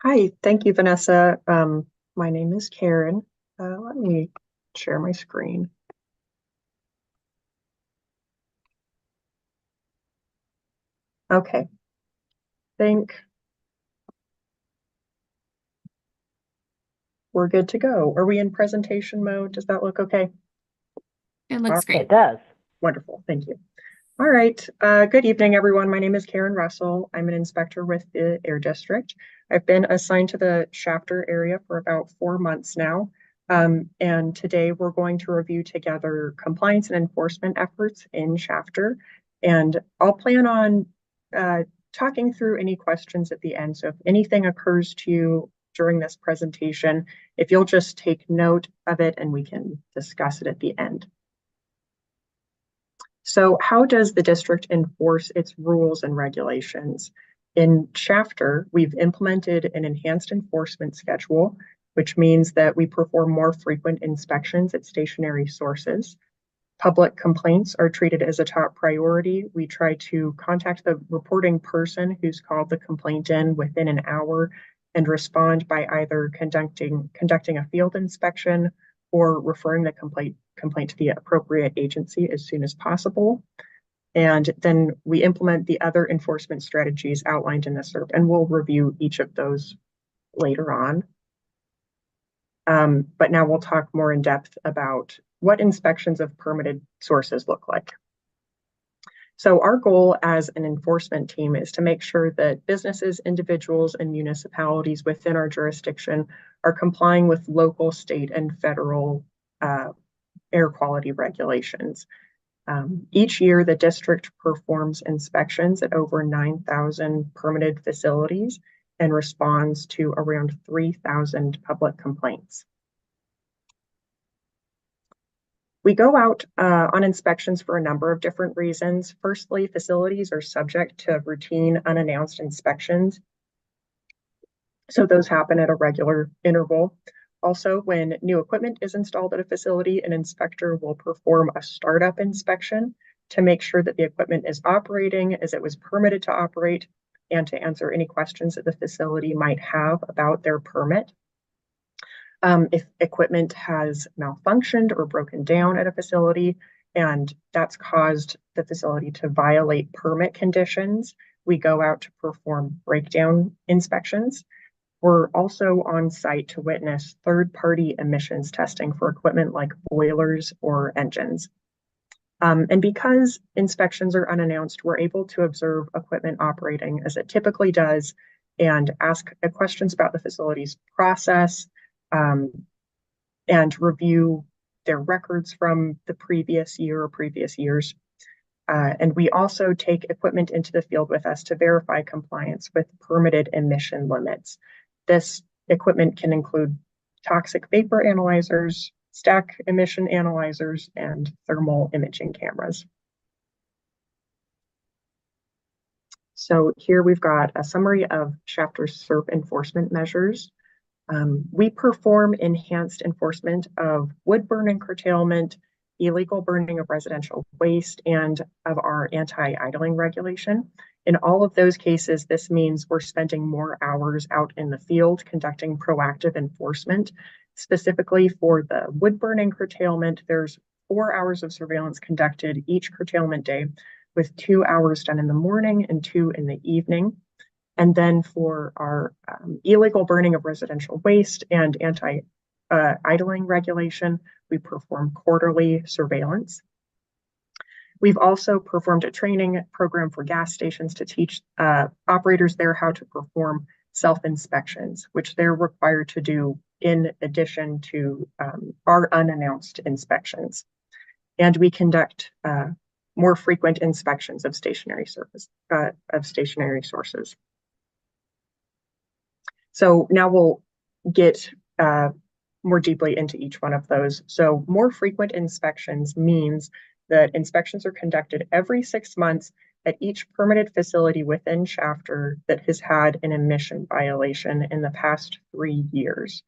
Hi, thank you, Vanessa. My name is Karen. Let me share my screen. Okay, think we're good to go. Are we in presentation mode? Does that look okay? It looks great. It does. Wonderful, thank you. All right, good evening, everyone. My name is Karen Russell. I'm an inspector with the Air District. I've been assigned to the Shafter area for about 4 months now. And today we're going to review together compliance and enforcement efforts in Shafter. And I'll plan on talking through any questions at the end. So if anything occurs to you during this presentation, if you'll just take note of it and we can discuss it at the end. So how does the district enforce its rules and regulations? In Shafter, we've implemented an enhanced enforcement schedule, which means that we perform more frequent inspections at stationary sources. Public complaints are treated as a top priority. We try to contact the reporting person who's called the complaint in within an hour and respond by either conducting a field inspection or referring the complaint to the appropriate agency as soon as possible. And then we implement the other enforcement strategies outlined in the CERP, and we'll review each of those later on. But now we'll talk more in depth about what inspections of permitted sources look like. So our goal as an enforcement team is to make sure that businesses, individuals, and municipalities within our jurisdiction are complying with local, state, and federal air quality regulations. Each year, the district performs inspections at over 9,000 permitted facilities and responds to around 3,000 public complaints. We go out on inspections for a number of different reasons. Firstly, facilities are subject to routine unannounced inspections, So those happen at a regular interval. Also, when new equipment is installed at a facility, an inspector will perform a startup inspection to make sure that the equipment is operating as it was permitted to operate and to answer any questions that the facility might have about their permit. If equipment has malfunctioned or broken down at a facility, and that's caused the facility to violate permit conditions, we go out to perform breakdown inspections. We're also on site to witness third-party emissions testing for equipment like boilers or engines. And because inspections are unannounced, we're able to observe equipment operating as it typically does and ask questions about the facility's process, and review their records from the previous year or previous years. And we also take equipment into the field with us to verify compliance with permitted emission limits. This equipment can include toxic vapor analyzers, stack emission analyzers, and thermal imaging cameras. So here we've got a summary of Shafter's SERP enforcement measures. We perform enhanced enforcement of wood burning curtailment, illegal burning of residential waste, and of our anti-idling regulation. In all of those cases, this means we're spending more hours out in the field conducting proactive enforcement. Specifically for the wood burning curtailment, there's 4 hours of surveillance conducted each curtailment day, with 2 hours done in the morning and 2 in the evening. And then for our illegal burning of residential waste and anti-idling regulation, we perform quarterly surveillance. We've also performed a training program for gas stations to teach operators there how to perform self-inspections, which they're required to do in addition to our unannounced inspections. And we conduct more frequent inspections of stationary sources. So now we'll get more deeply into each one of those. So more frequent inspections means that inspections are conducted every 6 months at each permitted facility within Shafter that has had an emission violation in the past 3 years.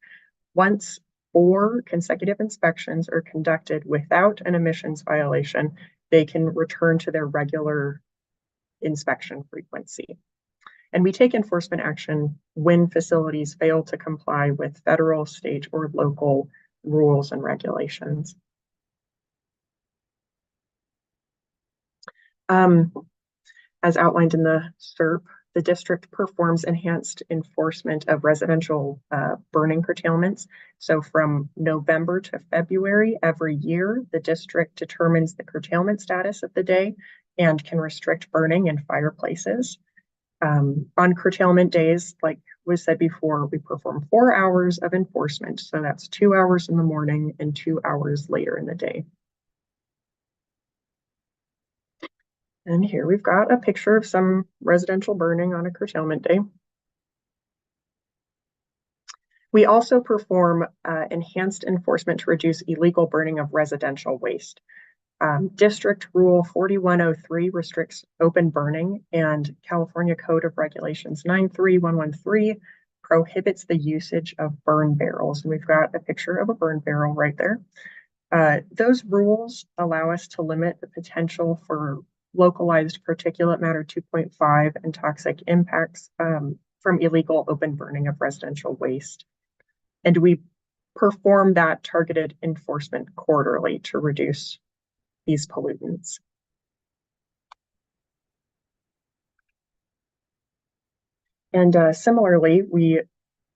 Once 4 consecutive inspections are conducted without an emissions violation, they can return to their regular inspection frequency. And we take enforcement action when facilities fail to comply with federal, state, or local rules and regulations. As outlined in the SERP, the district performs enhanced enforcement of residential burning curtailments. So from November to February every year, the district determines the curtailment status of the day and can restrict burning in fireplaces. On curtailment days, like was said before, we perform 4 hours of enforcement. So that's 2 hours in the morning and 2 hours later in the day. And here we've got a picture of some residential burning on a curtailment day. We also perform enhanced enforcement to reduce illegal burning of residential waste. District Rule 4103 restricts open burning, and California Code of Regulations 93113 prohibits the usage of burn barrels. And we've got a picture of a burn barrel right there. Those rules allow us to limit the potential for localized particulate matter 2.5 and toxic impacts from illegal open burning of residential waste. And we perform that targeted enforcement quarterly to reduce these pollutants. And similarly, we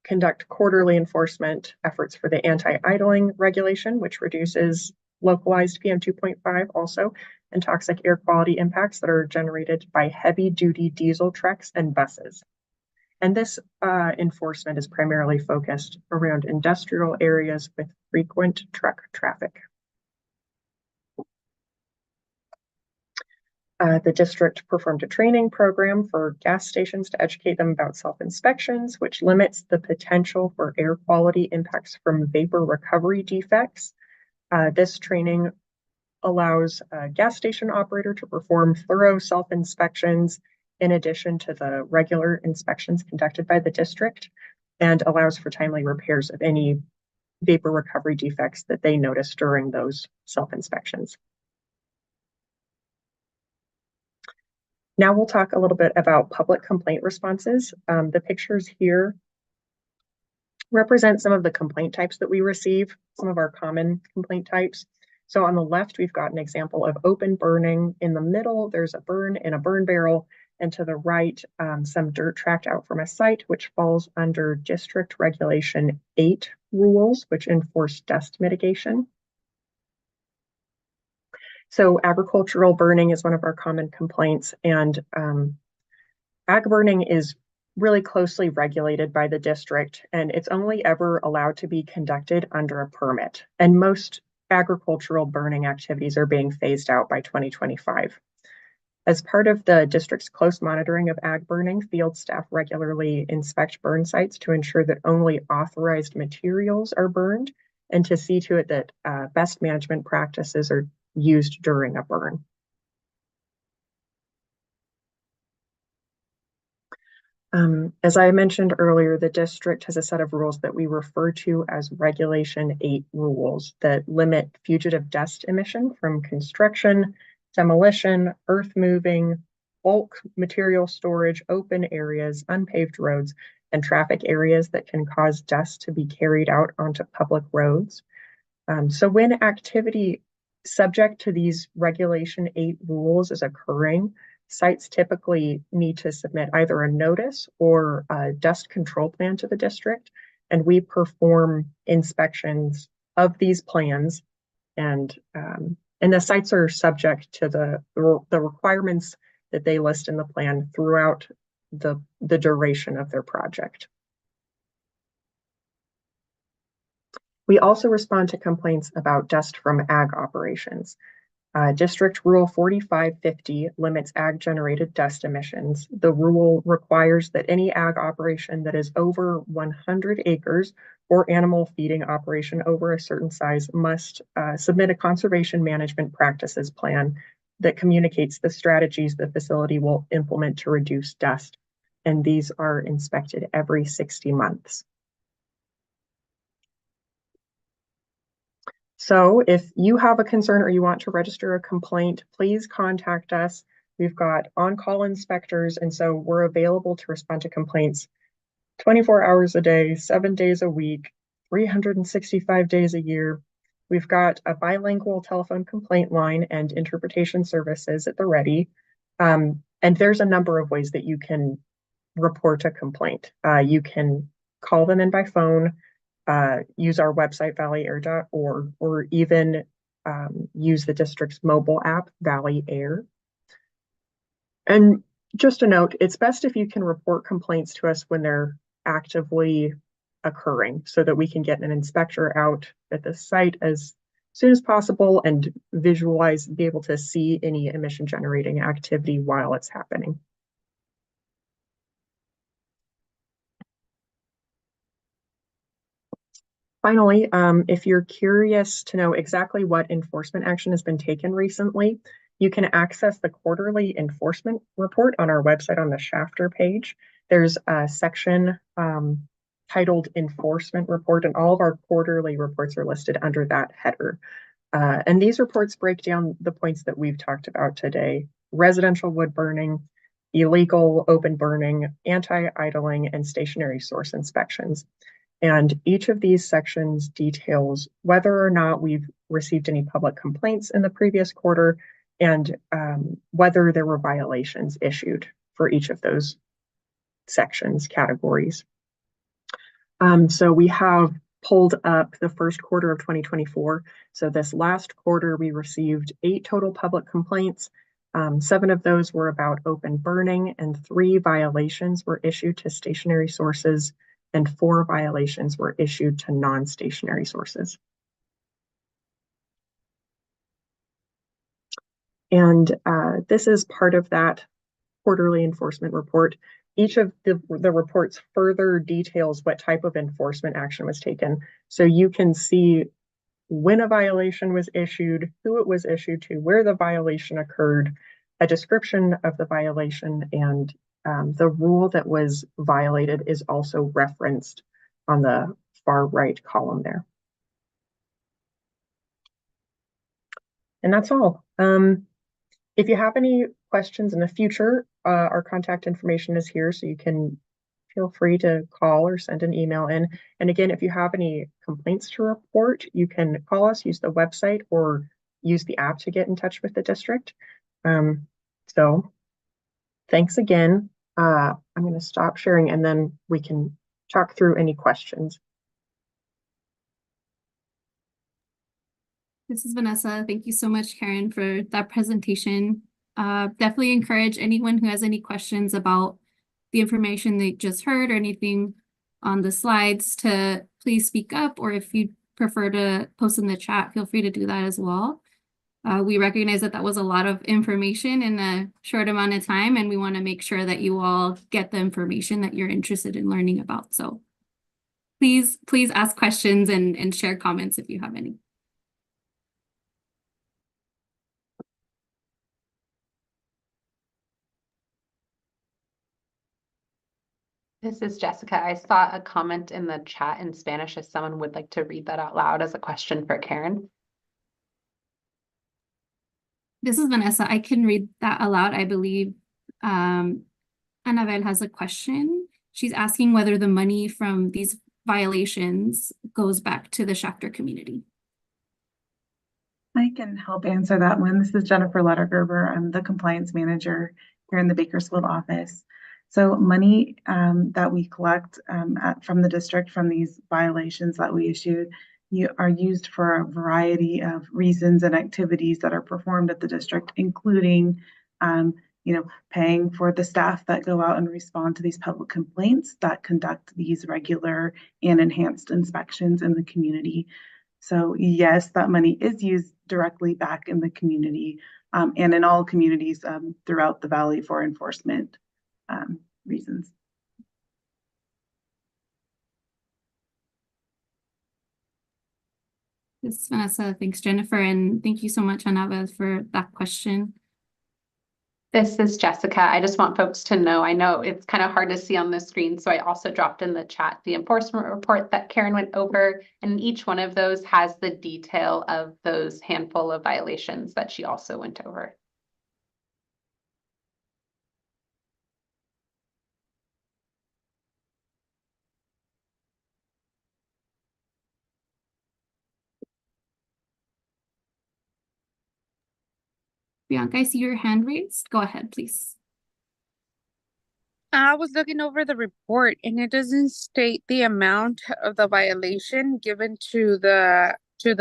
conduct quarterly enforcement efforts for the anti-idling regulation, which reduces localized PM 2.5 also, and toxic air quality impacts that are generated by heavy-duty diesel trucks and buses. And this enforcement is primarily focused around industrial areas with frequent truck traffic. The district performed a training program for gas stations to educate them about self-inspections, which limits the potential for air quality impacts from vapor recovery defects. This training allows a gas station operator to perform thorough self-inspections in addition to the regular inspections conducted by the district. and allows for timely repairs of any vapor recovery defects that they notice during those self-inspections. Now we'll talk a little bit about public complaint responses. The pictures here represent some of the complaint types that we receive, some of our common complaint types. So on the left, we've got an example of open burning. In the middle, there's a burn in a burn barrel. And to the right, some dirt tracked out from a site, which falls under District Regulation 8 rules, which enforce dust mitigation. So agricultural burning is one of our common complaints, and ag burning is really closely regulated by the district, and it's only ever allowed to be conducted under a permit. And most agricultural burning activities are being phased out by 2025. As part of the district's close monitoring of ag burning, field staff regularly inspect burn sites to ensure that only authorized materials are burned and to see to it that best management practices are used during a burn. As I mentioned earlier, the district has a set of rules that we refer to as Regulation 8 rules that limit fugitive dust emission from construction, demolition, earth moving, bulk material storage, open areas, unpaved roads, and traffic areas that can cause dust to be carried out onto public roads. So when activity subject to these Regulation 8 rules is occurring, sites typically need to submit either a notice or a dust control plan to the district, and we perform inspections of these plans, and the sites are subject to the requirements that they list in the plan throughout the duration of their project. We also respond to complaints about dust from ag operations. District Rule 4550 limits ag-generated dust emissions. The rule requires that any ag operation that is over 100 acres or animal feeding operation over a certain size must submit a conservation management practices plan that communicates the strategies the facility will implement to reduce dust. And these are inspected every 60 months. So if you have a concern or you want to register a complaint, please contact us. We've got on-call inspectors, and so we're available to respond to complaints 24 hours a day, 7 days a week, 365 days a year. We've got a bilingual telephone complaint line and interpretation services at the ready. And there's a number of ways that you can report a complaint. You can call them in by phone, use our website, valleyair.org, or even use the district's mobile app, Valley Air. And just a note, it's best if you can report complaints to us when they're actively occurring so that we can get an inspector out at the site as soon as possible and visualize, be able to see any emission generating activity while it's happening. Finally, if you're curious to know exactly what enforcement action has been taken recently, you can access the quarterly enforcement report on our website on the Shafter page. There's a section titled Enforcement Report, and all of our quarterly reports are listed under that header. And these reports break down the points that we've talked about today: residential wood burning, illegal open burning, anti-idling, and stationary source inspections. And each of these sections details whether or not we've received any public complaints in the previous quarter and whether there were violations issued for each of those sections, categories. So we have pulled up the first quarter of 2024. So this last quarter, we received 8 total public complaints. 7 of those were about open burning, and 3 violations were issued to stationary sources, and 4 violations were issued to non-stationary sources. And this is part of that quarterly enforcement report. Each of the reports further details what type of enforcement action was taken. So you can see when a violation was issued, who it was issued to, where the violation occurred, a description of the violation, and the rule that was violated is also referenced on the far right column there. And that's all. If you have any questions in the future, our contact information is here, so you can feel free to call or send an email in. And again, if you have any complaints to report, you can call us, use the website, or use the app to get in touch with the district. So thanks again. I'm going to stop sharing and then we can talk through any questions. This is Vanessa. Thank you so much, Karen, for that presentation. Definitely encourage anyone who has any questions about the information they just heard or anything on the slides to please speak up, or if you prefer to post in the chat, feel free to do that as well. We recognize that that was a lot of information in a short amount of time, and we want to make sure that you all get the information that you're interested in learning about. So please ask questions and share comments if you have any. This is Jessica. I saw a comment in the chat in Spanish if someone would like to read that out loud as a question for Karen. This is Vanessa. I can read that aloud. I believe Annabelle has a question. She's asking whether the money from these violations goes back to the Shafter community. I can help answer that one. This is Jennifer Lettergerber. I'm the compliance manager here in the Bakersfield office. So money that we collect from the district from these violations that we issued are used for a variety of reasons and activities that are performed at the district, including paying for the staff that go out and respond to these public complaints, that conduct these regular and enhanced inspections in the community. So yes, that money is used directly back in the community and in all communities throughout the valley for enforcement reasons. This is Vanessa. Thanks, Jennifer. And thank you so much, Annabelle, for that question. This is Jessica. I just want folks to know, I know it's kind of hard to see on the screen, so I also dropped in the chat the enforcement report that Karen went over, and each one of those has the detail of those handful of violations that she also went over. Bianca, I see your hand raised. Go ahead, please. I was looking over the report and it doesn't state the amount of the violation given to the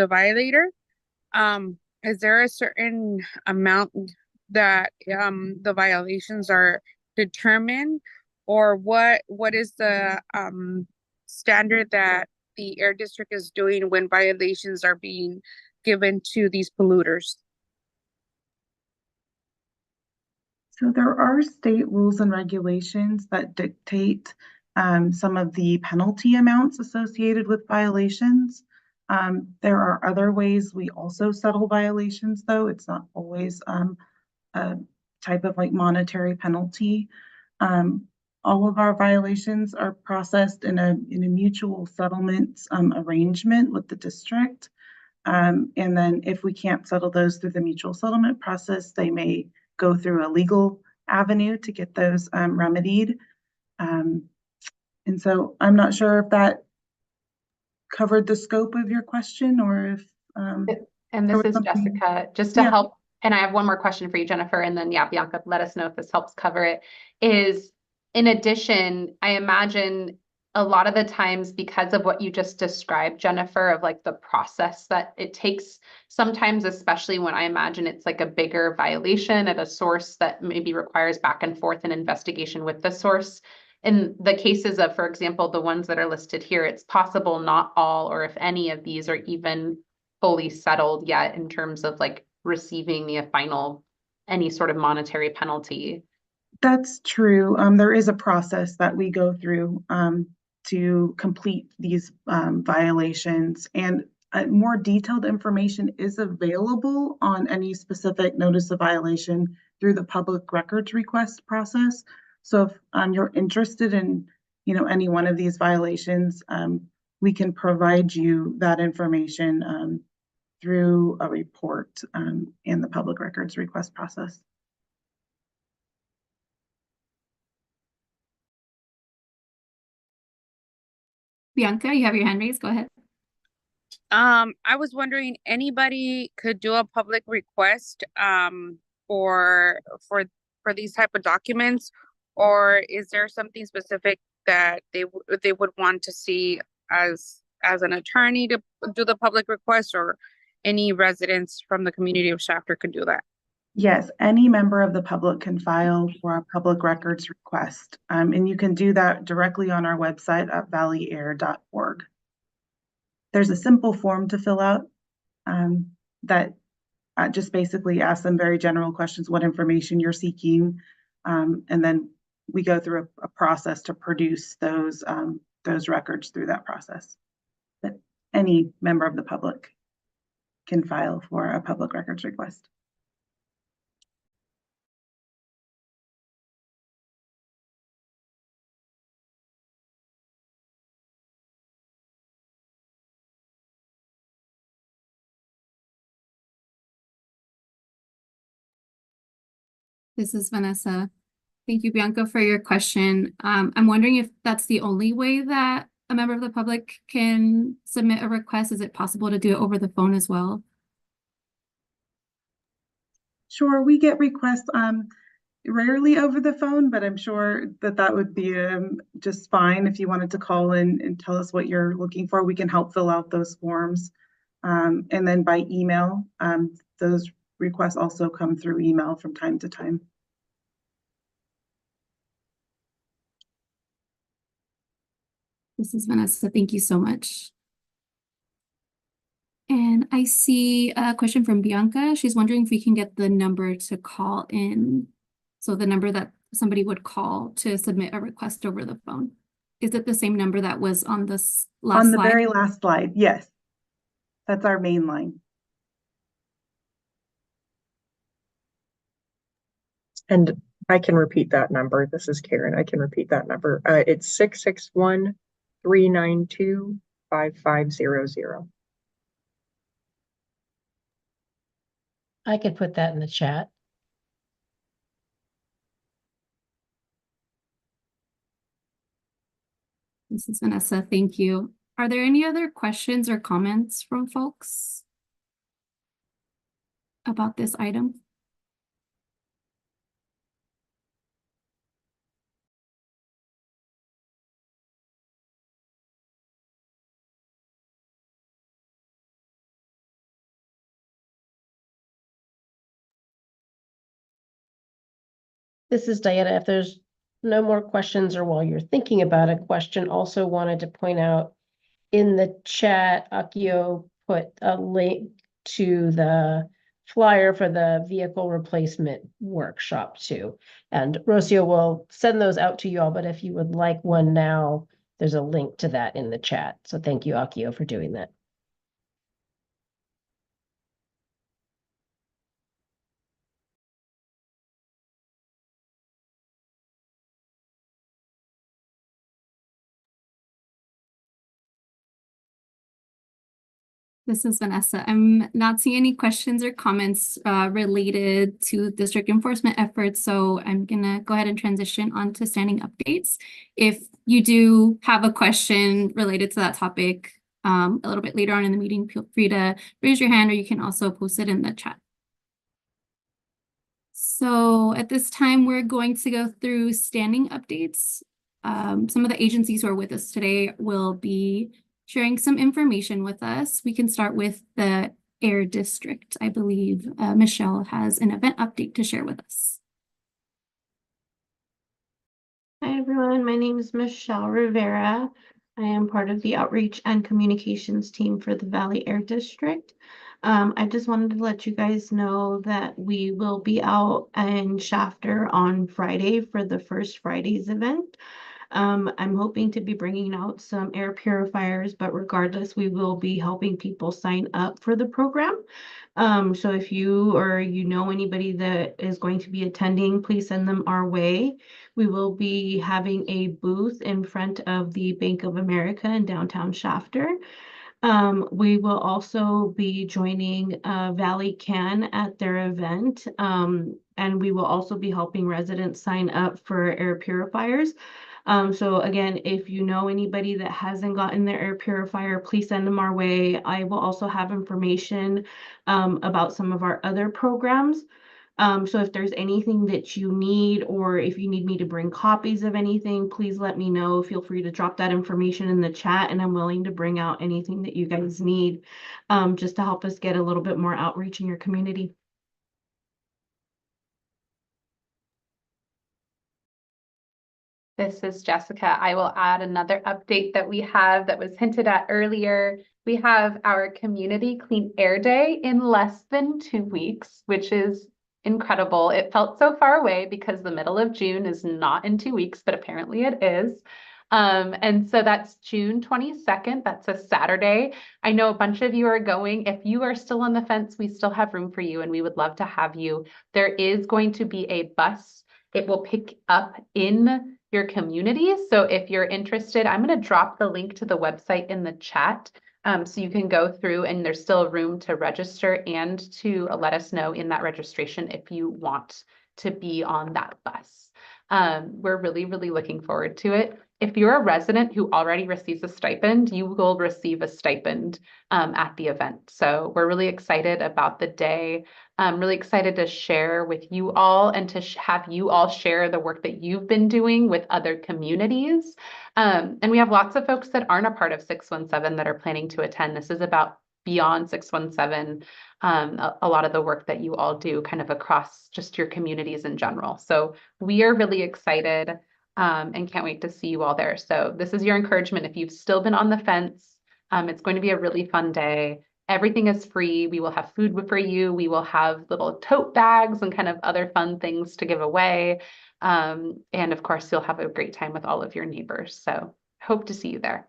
violator. Is there a certain amount that the violations are determined, or what is the standard that the air district is doing when violations are being given to these polluters? So there are state rules and regulations that dictate some of the penalty amounts associated with violations. There are other ways we also settle violations, though. It's not always a type of monetary penalty. All of our violations are processed in a mutual settlement arrangement with the district. And then if we can't settle those through the mutual settlement process, they may go through a legal avenue to get those remedied. And so I'm not sure if that covered the scope of your question, or if and this is Jessica, just to help, and I have one more question for you, Jennifer, and then Bianca, let us know if this helps cover it. Is in addition, I imagine a lot of the times, because of what you just described, Jennifer, of the process that it takes, sometimes, especially when I imagine it's a bigger violation at a source that maybe requires back and forth and investigation with the source. In the cases of, for example, the ones that are listed here, it's possible not all, or if any of these are even fully settled yet in terms of receiving the final, any sort of monetary penalty. That's true. There is a process that we go through to complete these violations, and more detailed information is available on any specific notice of violation through the public records request process. So if you're interested in any one of these violations, we can provide you that information through a report in the public records request process. Bianca, you have your hand raised. Go ahead. I was wondering, anybody could do a public request for these type of documents, or is there something specific that they would want to see as an attorney to do the public request, or any residents from the community of Shafter could do that? Yes, any member of the public can file for a public records request, and you can do that directly on our website at valleyair.org. There's a simple form to fill out that just basically asks them very general questions, what information you're seeking, and then we go through a process to produce those records through that process. But any member of the public can file for a public records request. This is Vanessa. Thank you, Bianca, for your question. I'm wondering if that's the only way that a member of the public can submit a request. Is it possible to do it over the phone as well? Sure, we get requests rarely over the phone, but I'm sure that would be just fine. If you wanted to call in and tell us what you're looking for, we can help fill out those forms. And then by email, those requests also come through email from time to time. This is Vanessa. Thank you so much. And I see a question from Bianca. She's wondering if we can get the number to call in. So the number that somebody would call to submit a request over the phone. Is it the same number that was on this last slide? On the very last slide, yes. That's our main line. And I can repeat that number. This is Karen. I can repeat that number. It's 661-392-5500. I could put that in the chat. This is Vanessa. Thank you. Are there any other questions or comments from folks about this item? This is Diana. If there's no more questions, or while you're thinking about a question, also wanted to point out in the chat, Akio put a link to the flyer for the vehicle replacement workshop too. And Rocio will send those out to you all, but if you would like one now, there's a link to that in the chat. So thank you, Akio, for doing that. This is Vanessa. I'm not seeing any questions or comments related to district enforcement efforts, so I'm gonna go ahead and transition on to standing updates. If you do have a question related to that topic a little bit later on in the meeting, feel free to raise your hand, or you can also post it in the chat. So at this time, we're going to go through standing updates. Some of the agencies who are with us today will be sharing some information with us. We can start with the Air District. I believe Michelle has an event update to share with us. Hi everyone, my name is Michelle Rivera. I am part of the outreach and communications team for the Valley Air District. I just wanted to let you guys know that we will be out in Shafter on Friday for the First Fridays event. I'm hoping to be bringing out some air purifiers, but regardless, we will be helping people sign up for the program. So if you or you know anybody that is going to be attending, please send them our way. We will be having a booth in front of the Bank of America in downtown Shafter. We will also be joining Valley Can at their event. And we will also be helping residents sign up for air purifiers. So again, if you know anybody that hasn't gotten their air purifier, please send them our way. I will also have information about some of our other programs. So if there's anything that you need, or if you need me to bring copies of anything, please let me know. Feel free to drop that information in the chat, and I'm willing to bring out anything that you guys need, just to help us get a little bit more outreach in your community. This is Jessica. I will add another update that we have that was hinted at earlier. We have our Community Clean Air Day in less than 2 weeks, which is incredible. It felt so far away because the middle of June is not in 2 weeks, but apparently it is. And so that's June 22nd. That's a Saturday. I know a bunch of you are going. If you are still on the fence, we still have room for you and we would love to have you. There is going to be a bus. It will pick up in your community. So if you're interested, I'm going to drop the link to the website in the chat. So you can go through, and there's still room to register and to let us know in that registration if you want to be on that bus. We're really, really looking forward to it. If you're a resident who already receives a stipend, you will receive a stipend at the event. So we're really excited about the day. I'm really excited to share with you all and to have you all share the work that you've been doing with other communities. And we have lots of folks that aren't a part of 617 that are planning to attend. This is about beyond 617, a lot of the work that you all do kind of across just your communities in general. So we are really excited and can't wait to see you all there. So this is your encouragement. If you've still been on the fence, it's going to be a really fun day. Everything is free. We will have food for you. We will have little tote bags and kind of other fun things to give away. And of course, you'll have a great time with all of your neighbors. So hope to see you there.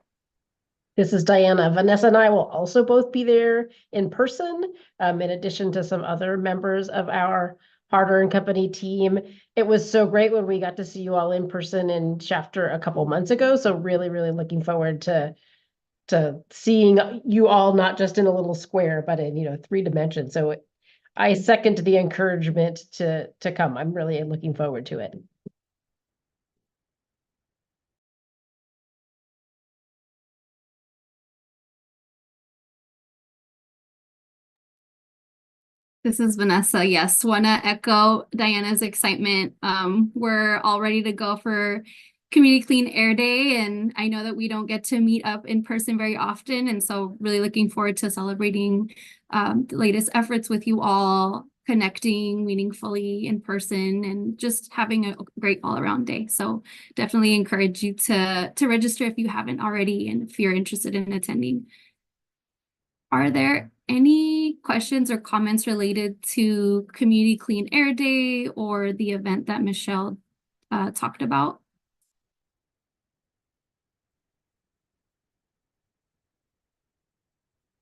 This is Diana. Vanessa and I will also both be there in person, in addition to some other members of our Harder and Company team. It was so great when we got to see you all in person in Shafter a couple months ago. So really, really looking forward to seeing you all, not just in a little square, but in 3 dimensions. So I second the encouragement to come. I'm really looking forward to it. This is Vanessa. Yes, want to echo Diana's excitement. We're all ready to go for Community Clean Air Day, and I know that we don't get to meet up in person very often, and so really looking forward to celebrating the latest efforts with you all, connecting meaningfully in person, and just having a great all-around day. So definitely encourage you to register if you haven't already, and if you're interested in attending. Are there any questions or comments related to Community Clean Air Day or the event that Michelle talked about?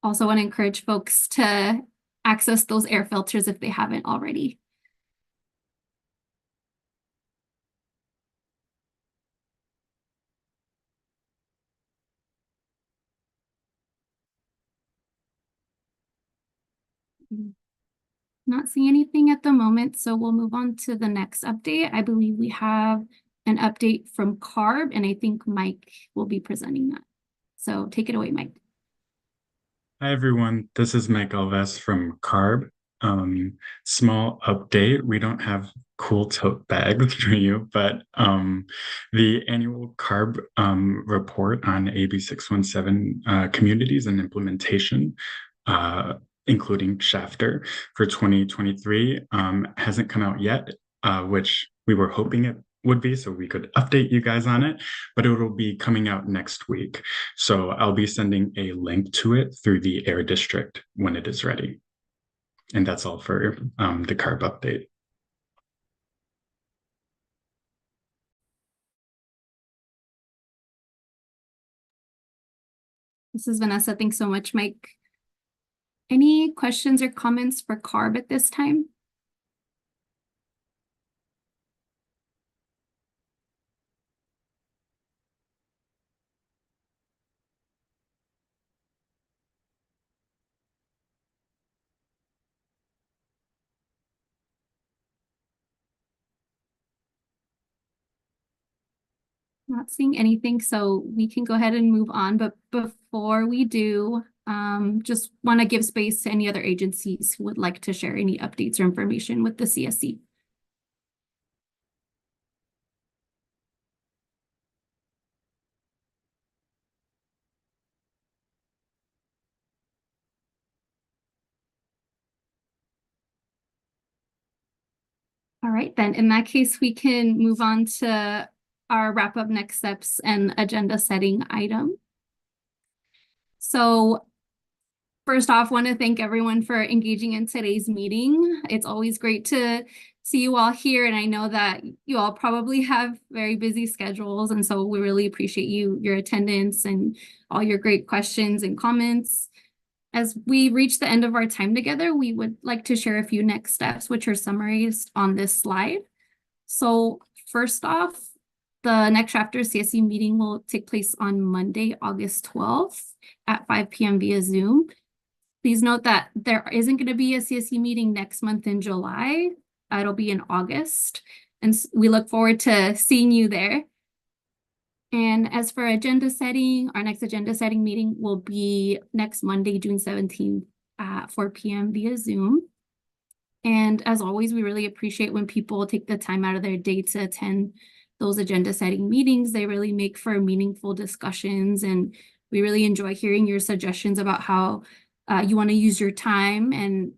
Also want to encourage folks to access those air filters if they haven't already. Not seeing anything at the moment, so we'll move on to the next update. I believe we have an update from CARB, and I think Mike will be presenting that. So take it away, Mike. Hi, everyone. This is Mike Alves from CARB. Small update. We don't have cool tote bags for you, but the annual CARB report on AB617 communities and implementation, including Shafter for 2023, hasn't come out yet, which we were hoping it would be, so we could update you guys on it, but it will be coming out next week. So I'll be sending a link to it through the Air District when it is ready. And that's all for the CARB update. This is Vanessa. Thanks so much, Mike. Any questions or comments for CARB at this time? Not seeing anything, so we can go ahead and move on. But before we do, just want to give space to any other agencies who would like to share any updates or information with the CSC. All right, then in that case, we can move on to our wrap up next steps and agenda setting item. So first off, want to thank everyone for engaging in today's meeting. It's always great to see you all here, and I know that you all probably have very busy schedules, and so we really appreciate your attendance and all your great questions and comments. As we reach the end of our time together, we would like to share a few next steps, which are summarized on this slide. So first off, the next chapter CSC meeting will take place on Monday, August 12th at 5 p.m. via Zoom. Please note that there isn't going to be a CSC meeting next month in July. It'll be in August. And we look forward to seeing you there. And as for agenda setting, our next agenda setting meeting will be next Monday, June 17th at 4 p.m. via Zoom. And as always, we really appreciate when people take the time out of their day to attend those agenda setting meetings. They really make for meaningful discussions, and we really enjoy hearing your suggestions about how you want to use your time and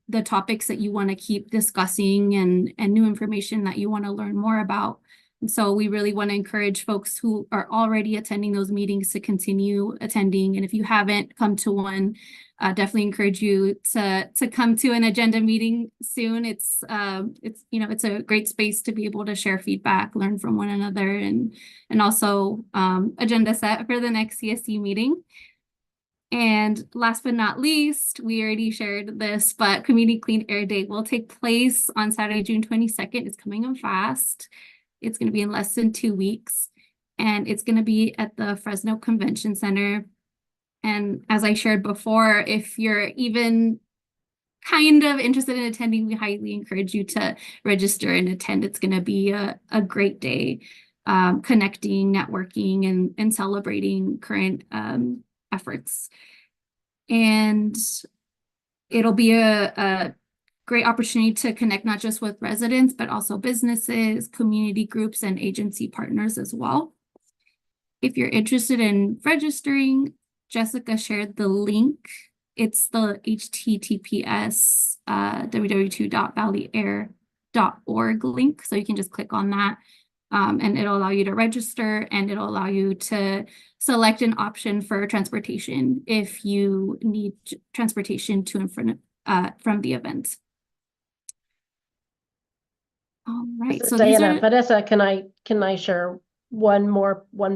the topics that you want to keep discussing and new information that you want to learn more about. And so we really want to encourage folks who are already attending those meetings to continue attending. And if you haven't come to one, definitely encourage you to come to an agenda meeting soon. It's a great space to be able to share feedback, learn from one another, and also agenda set for the next CSC meeting. And last but not least, we already shared this, but Community Clean Air Day will take place on Saturday, June 22nd. It's coming up fast. It's going to be in less than 2 weeks, and it's going to be at the Fresno Convention Center. And as I shared before, if you're even kind of interested in attending, we highly encourage you to register and attend. It's going to be a great day, connecting, networking, and celebrating current efforts. And it'll be a great opportunity to connect not just with residents, but also businesses, community groups, and agency partners as well. If you're interested in registering, Jessica shared the link. It's the https www.valleyair.org link. So you can just click on that, and it'll allow you to register, and it'll allow you to select an option for transportation if you need transportation to and from the event. All right. This is So Diana. Vanessa, can I share one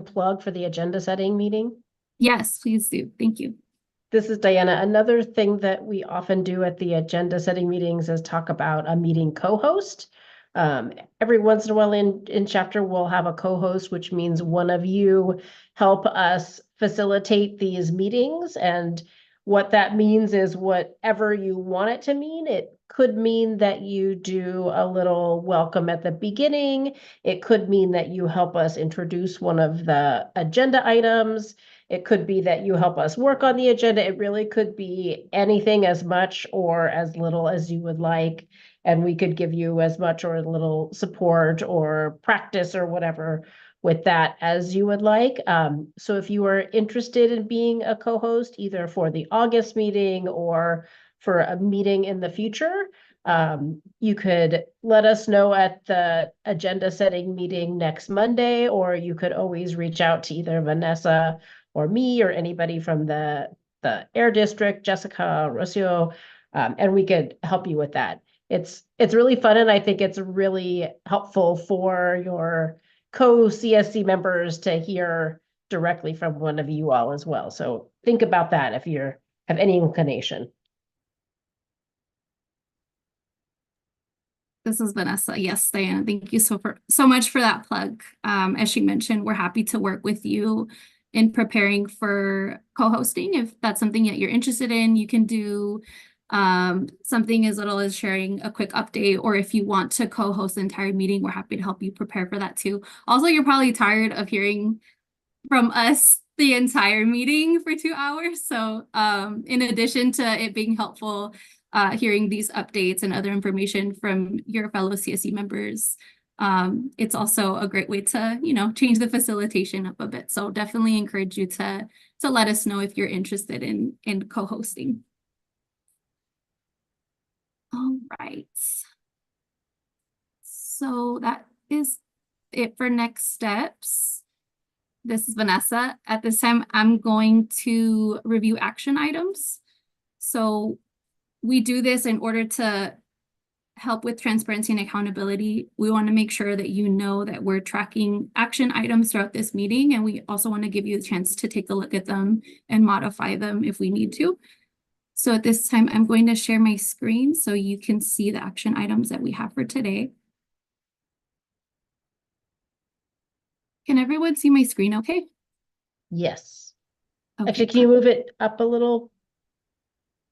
plug for the agenda setting meeting? Yes, please do. Thank you. This is Diana. Another thing that we often do at the agenda setting meetings is talk about a meeting co-host. Every once in a while in chapter, we'll have a co-host, which means one of you help us facilitate these meetings. And what that means is whatever you want it to mean. It could mean that you do a little welcome at the beginning. It could mean that you help us introduce one of the agenda items. It could be that you help us work on the agenda. It really could be anything, as much or as little as you would like. And we could give you as much or a little support or practice or whatever with that as you would like. So if you are interested in being a co-host, either for the August meeting or for a meeting in the future, you could let us know at the agenda setting meeting next Monday, or you could always reach out to either Vanessa or me or anybody from the Air District, Jessica, Rocio, and we could help you with that. It's really fun, and I think it's really helpful for your co-CSC members to hear directly from one of you all as well. So think about that if you're have any inclination. This is Vanessa. Yes, Diana, thank you so much for that plug. As she mentioned, we're happy to work with you in preparing for co-hosting. If that's something that you're interested in, you can do something as little as sharing a quick update, or if you want to co-host the entire meeting, we're happy to help you prepare for that too. Also, you're probably tired of hearing from us the entire meeting for 2 hours. So in addition to it being helpful, hearing these updates and other information from your fellow CSC members, it's also a great way to, change the facilitation up a bit. So definitely encourage you to let us know if you're interested in co-hosting. All right. So that is it for next steps. This is Vanessa. At this time, I'm going to review action items. So we do this in order to help with transparency and accountability. We want to make sure that you know that we're tracking action items throughout this meeting, and we also want to give you a chance to take a look at them and modify them if we need to. So at this time, I'm going to share my screen so you can see the action items that we have for today. Can everyone see my screen okay? Yes. Okay, Actually, can you move it up a little?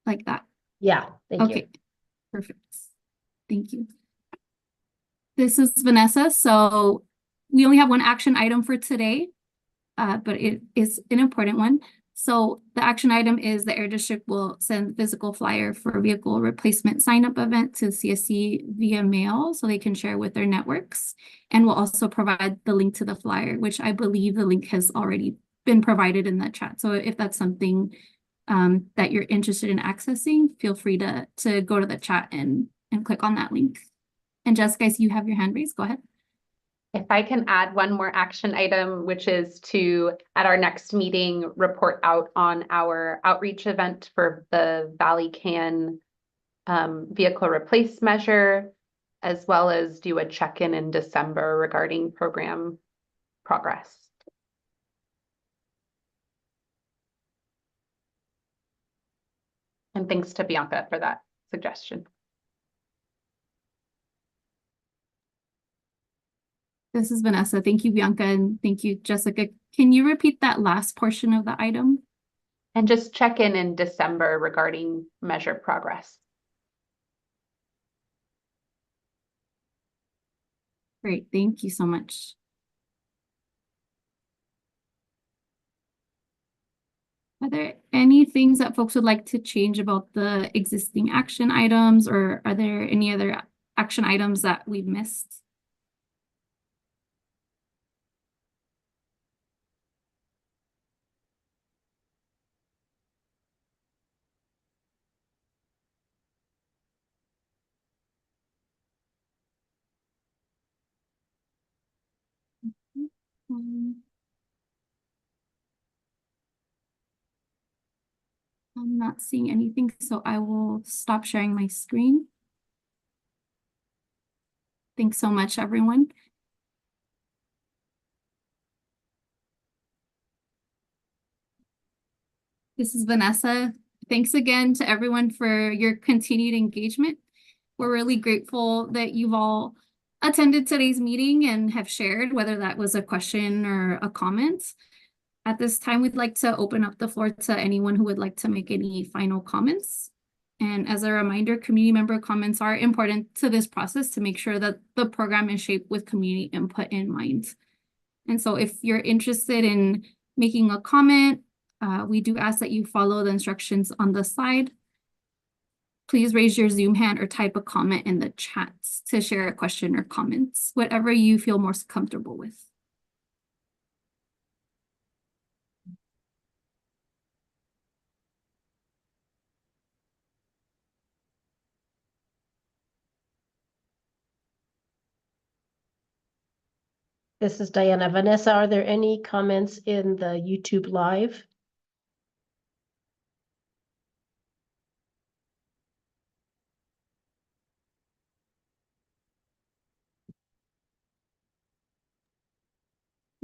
like that? Yeah, thank you. Okay, perfect. Thank you. This is Vanessa. So we only have one action item for today, but it is an important one. So the action item is the Air District will send physical flyer for a vehicle replacement sign-up event to CSC via mail so they can share with their networks. And we'll also provide the link to the flyer, which I believe the link has already been provided in the chat. So if that's something that you're interested in accessing, feel free to go to the chat and click on that link. And Jessica, I see you have your hand raised. Go ahead. If I can add one more action item, which is to, at our next meeting, report out on our outreach event for the Valley Can vehicle replace measure, as well as do a check-in in December regarding program progress. And thanks to Bianca for that suggestion. This is Vanessa. Thank you, Bianca, and thank you, Jessica. Can you repeat that last portion of the item? And just check in December regarding measure progress. Great, thank you so much. Are there any things that folks would like to change about the existing action items, or are there any other action items that we've missed? I'm not seeing anything, so I will stop sharing my screen. Thanks so much, everyone. This is Vanessa. Thanks again to everyone for your continued engagement. We're really grateful that you've all attended today's meeting and have shared, whether that was a question or a comment. At this time, we'd like to open up the floor to anyone who would like to make any final comments. And as a reminder, community member comments are important to this process to make sure that the program is shaped with community input in mind. And so if you're interested in making a comment, we do ask that you follow the instructions on the slide. Please raise your Zoom hand or type a comment in the chats to share a question or comments, whatever you feel most comfortable with. This is Diana. Vanessa, are there any comments in the YouTube Live?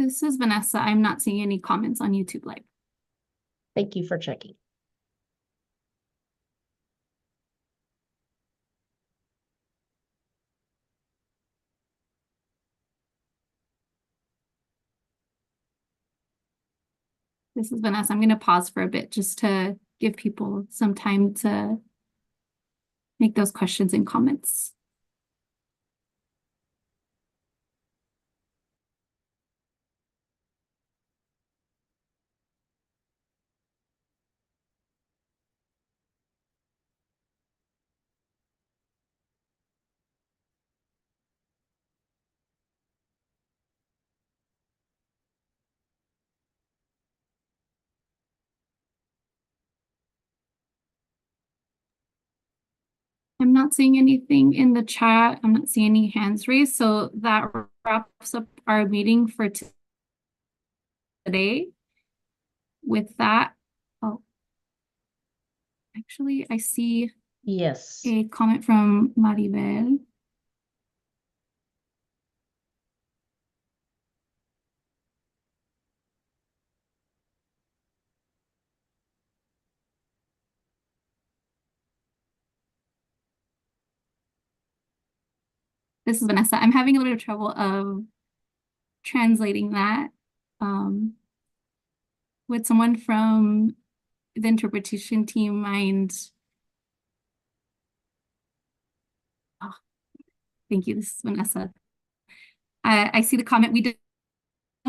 This is Vanessa. I'm not seeing any comments on YouTube Live. Thank you for checking. This is Vanessa. I'm going to pause for a bit just to give people some time to make those questions and comments. I'm not seeing anything in the chat. I'm not seeing any hands raised. So that wraps up our meeting for today. With that, oh, actually, I see Yes. a comment from Maribel. This is Vanessa. I'm having a little bit of trouble of translating that. Would someone from the interpretation team mind? Oh, thank you. This is Vanessa. I see the comment. We don't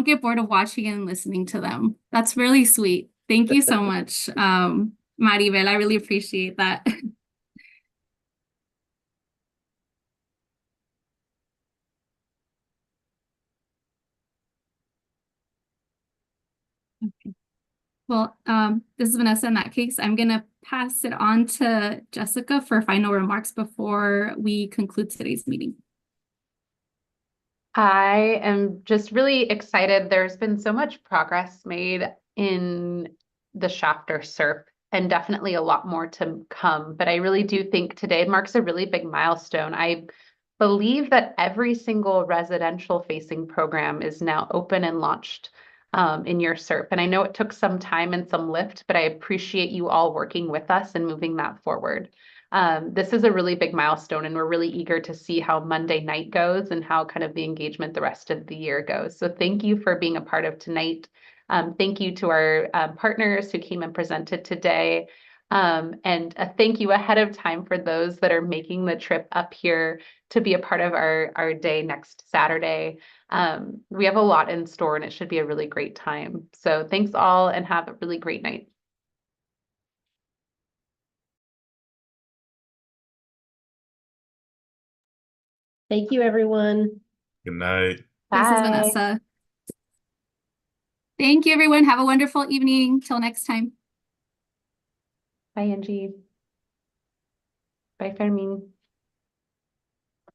get bored of watching and listening to them. That's really sweet. Thank you so much, Maribel. I really appreciate that. Okay. Well, this is Vanessa. In that case, I'm going to pass it on to Jessica for final remarks before we conclude today's meeting. I am just really excited. There's been so much progress made in the Shafter SERP and definitely a lot more to come. But I really do think today marks a really big milestone. I believe that every single residential facing program is now open and launched in your SERP. And I know it took some time and some lift, but I appreciate you all working with us and moving that forward. This is a really big milestone, and we're really eager to see how Monday night goes and how kind of the engagement the rest of the year goes. So thank you for being a part of tonight. Thank you to our partners who came and presented today. And a thank you ahead of time for those that are making the trip up here to be a part of our day next Saturday. We have a lot in store, and it should be a really great time. So thanks all, and have a really great night. Thank you, everyone. Good night. This is Bye. Vanessa. Thank you, everyone. Have a wonderful evening. Till next time. Bye, Angie. Bye, Fermin.